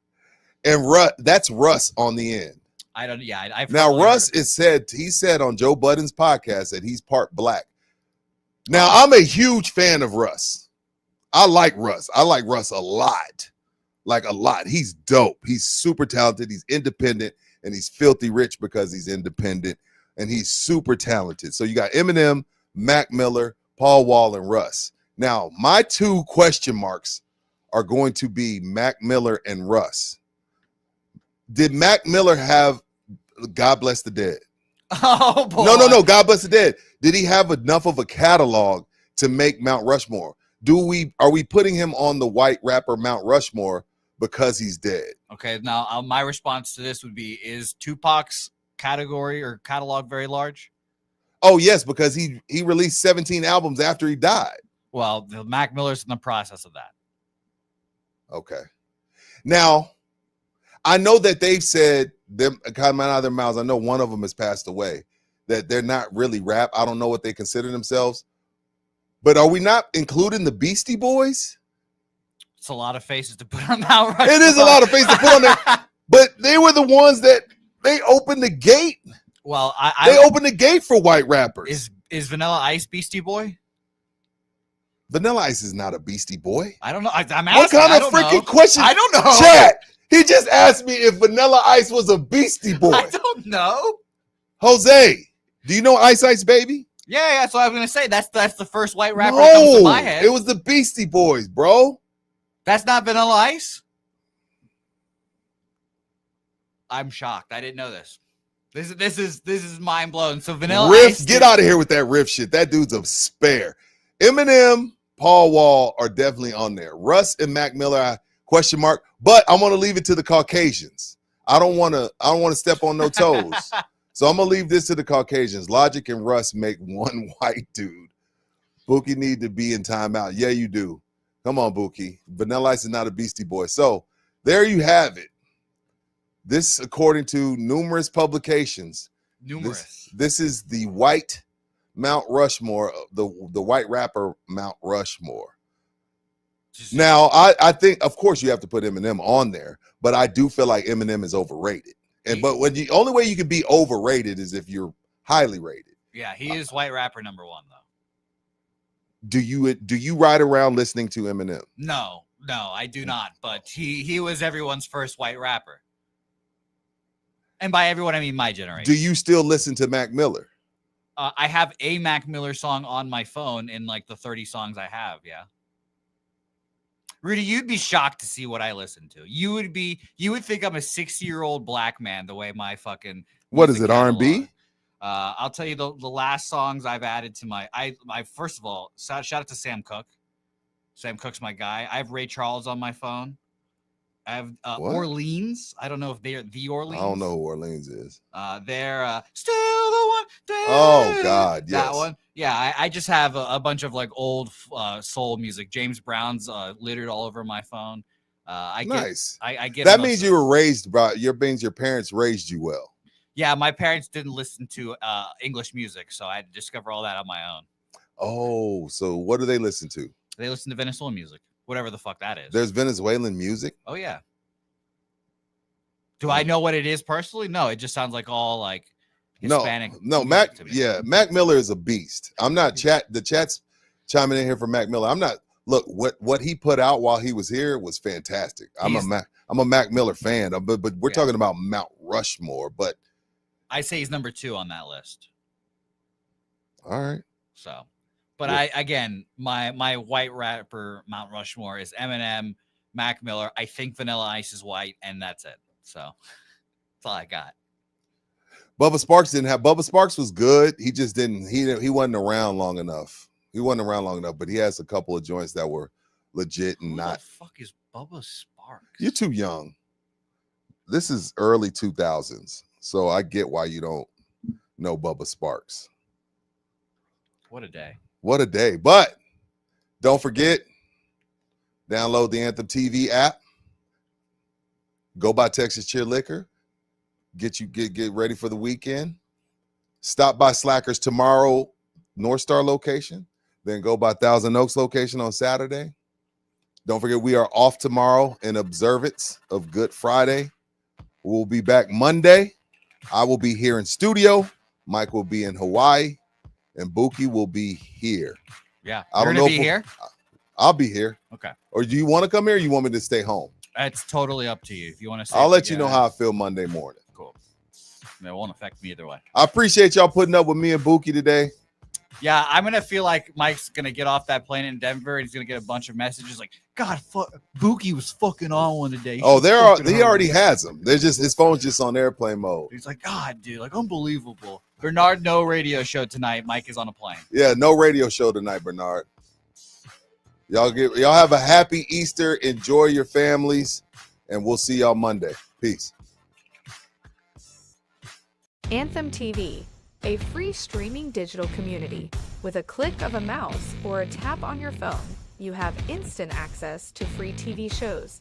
And that's Russ on the end. I don't, yeah. I've Now, Russ he said on Joe Budden's podcast that he's part black. Now, I'm a huge fan of Russ. I like Russ. I like Russ a lot. Like a lot. He's dope. He's super talented. He's independent, and he's filthy rich because he's independent, and he's super talented. So you got Eminem, Mac Miller, Paul Wall, and Russ. Now, my two question marks are going to be Mac Miller and Russ. Did Mac Miller have God Bless the Dead? Oh boy. No. God Bless the Dead. Did he have enough of a catalog to make Mount Rushmore? Are we putting him on the white rapper Mount Rushmore because he's dead? Okay, now my response to this would be: is Tupac's category or catalog very large? Oh yes, because he released 17 albums after he died. Well, the Mac Miller's in the process of that. Okay. Now, I know that they've said them coming out of their mouths. I know one of them has passed away. That they're not really rap. I don't know what they consider themselves. But are we not including the Beastie Boys? It's a lot of faces to put on Mount Rushmore. It is a lot of faces to put on there. But they were the ones that they opened the gate. Well, They opened the gate for white rappers. Is Vanilla Ice Beastie Boy? Vanilla Ice is not a Beastie Boy. I don't know. I'm asking. What kind of freaking question? I don't know. Chat. He just asked me if Vanilla Ice was a Beastie Boy. I don't know. Jose, do you know Ice Ice Baby? Yeah, that's what I was gonna say. That's the first white rapper that comes to my head. It was the Beastie Boys, bro. That's not Vanilla Ice. I'm shocked. I didn't know this. This is mind blowing. So Vanilla Ice. Get out of here with that riff shit. That dude's a spare. Eminem, Paul Wall are definitely on there. Russ and Mac Miller, question mark. But I want to leave it to the Caucasians. I don't want to step on no toes. So I'm gonna leave this to the Caucasians. Logic and Russ make one white dude. Bookie need to be in timeout. Yeah, you do. Come on, Bookie. Vanilla Ice is not a Beastie Boy. So there you have it. This, according to numerous publications, this is the white Mount Rushmore, the white rapper Mount Rushmore. Now, I think, of course, you have to put Eminem on there, but I do feel like Eminem is overrated. But when the only way you can be overrated is if you're highly rated. Yeah, he is white rapper number one, though. Do you ride around listening to Eminem? No, I do not. But he was everyone's first white rapper. And by everyone, I mean my generation. Do you still listen to Mac Miller? I have a Mac Miller song on my phone in like the 30 songs I have. Yeah. Rudy, you'd be shocked to see what I listen to. You would think I'm a 60-year-old black man the way my fucking. What is it, R&B? I'll tell you the last songs I've added to my first of all, shout out to Sam Cooke. Sam Cooke's my guy. I have Ray Charles on my phone. I have Orleans. I don't know if they're the Orleans. I don't know who Orleans is. They're still the one. Oh God, yes. That one. Yeah, I just have a bunch of like old soul music. James Brown's littered all over my phone. Nice. I get that means you were raised by your parents raised you well. Yeah, my parents didn't listen to English music, so I had to discover all that on my own. Oh, so what do they listen to? They listen to Venezuelan music, whatever the fuck that is. There's Venezuelan music? Oh, yeah. Do I know what it is personally? No, it just sounds like all like Hispanic. No, Mac. Yeah, Mac Miller is a beast. I'm not the chat's chiming in here for Mac Miller. I'm not. Look, what he put out while he was here was fantastic. I'm a Mac Miller fan, but we're talking about Mount Rushmore. But I say he's number 2 on that list. All right. So, but my white rapper Mount Rushmore is Eminem, Mac Miller. I think Vanilla Ice is white, and that's it. So that's all I got. Bubba Sparks was good. He just didn't. He wasn't around long enough. But he has a couple of joints that were legit and not. Who the fuck is Bubba Sparks? You're too young. This is early 2000s, so I get why you don't know Bubba Sparks. What a day. What a day. But don't forget, download the Anthem TV app. Go by Texas Cheer Liquor. Get ready for the weekend. Stop by Slackers tomorrow, North Star location. Then go by Thousand Oaks location on Saturday. Don't forget, we are off tomorrow in observance of Good Friday. We'll be back Monday. I will be here in studio. Mike will be in Hawaii. And Buki will be here. Yeah. I don't know. Here? I'll be here. Okay. Or do you want to come here or you want me to stay home? It's totally up to you. If you want to say I'll let you know how I feel Monday morning. Cool. It won't affect me either way. I appreciate y'all putting up with me and Buki today. Yeah, I'm gonna feel like Mike's gonna get off that plane in Denver and he's gonna get a bunch of messages like, God, Buki was fucking on one today. Oh, he already has them. They're just his phone's just on airplane mode. He's like, God, dude, like unbelievable. Bernard, no radio show tonight. Mike is on a plane. Yeah, no radio show tonight, Bernard. Y'all have a happy Easter. Enjoy your families, and we'll see y'all Monday. Peace. Anthem TV, a free streaming digital community. With a click of a mouse or a tap on your phone, you have instant access to free TV shows,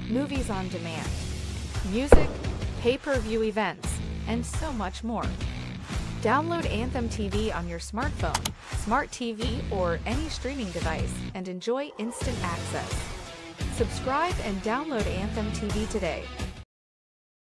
movies on demand, music, pay-per-view events, and so much more. Download Anthem TV on your smartphone, smart TV, or any streaming device and enjoy instant access. Subscribe and download Anthem TV today.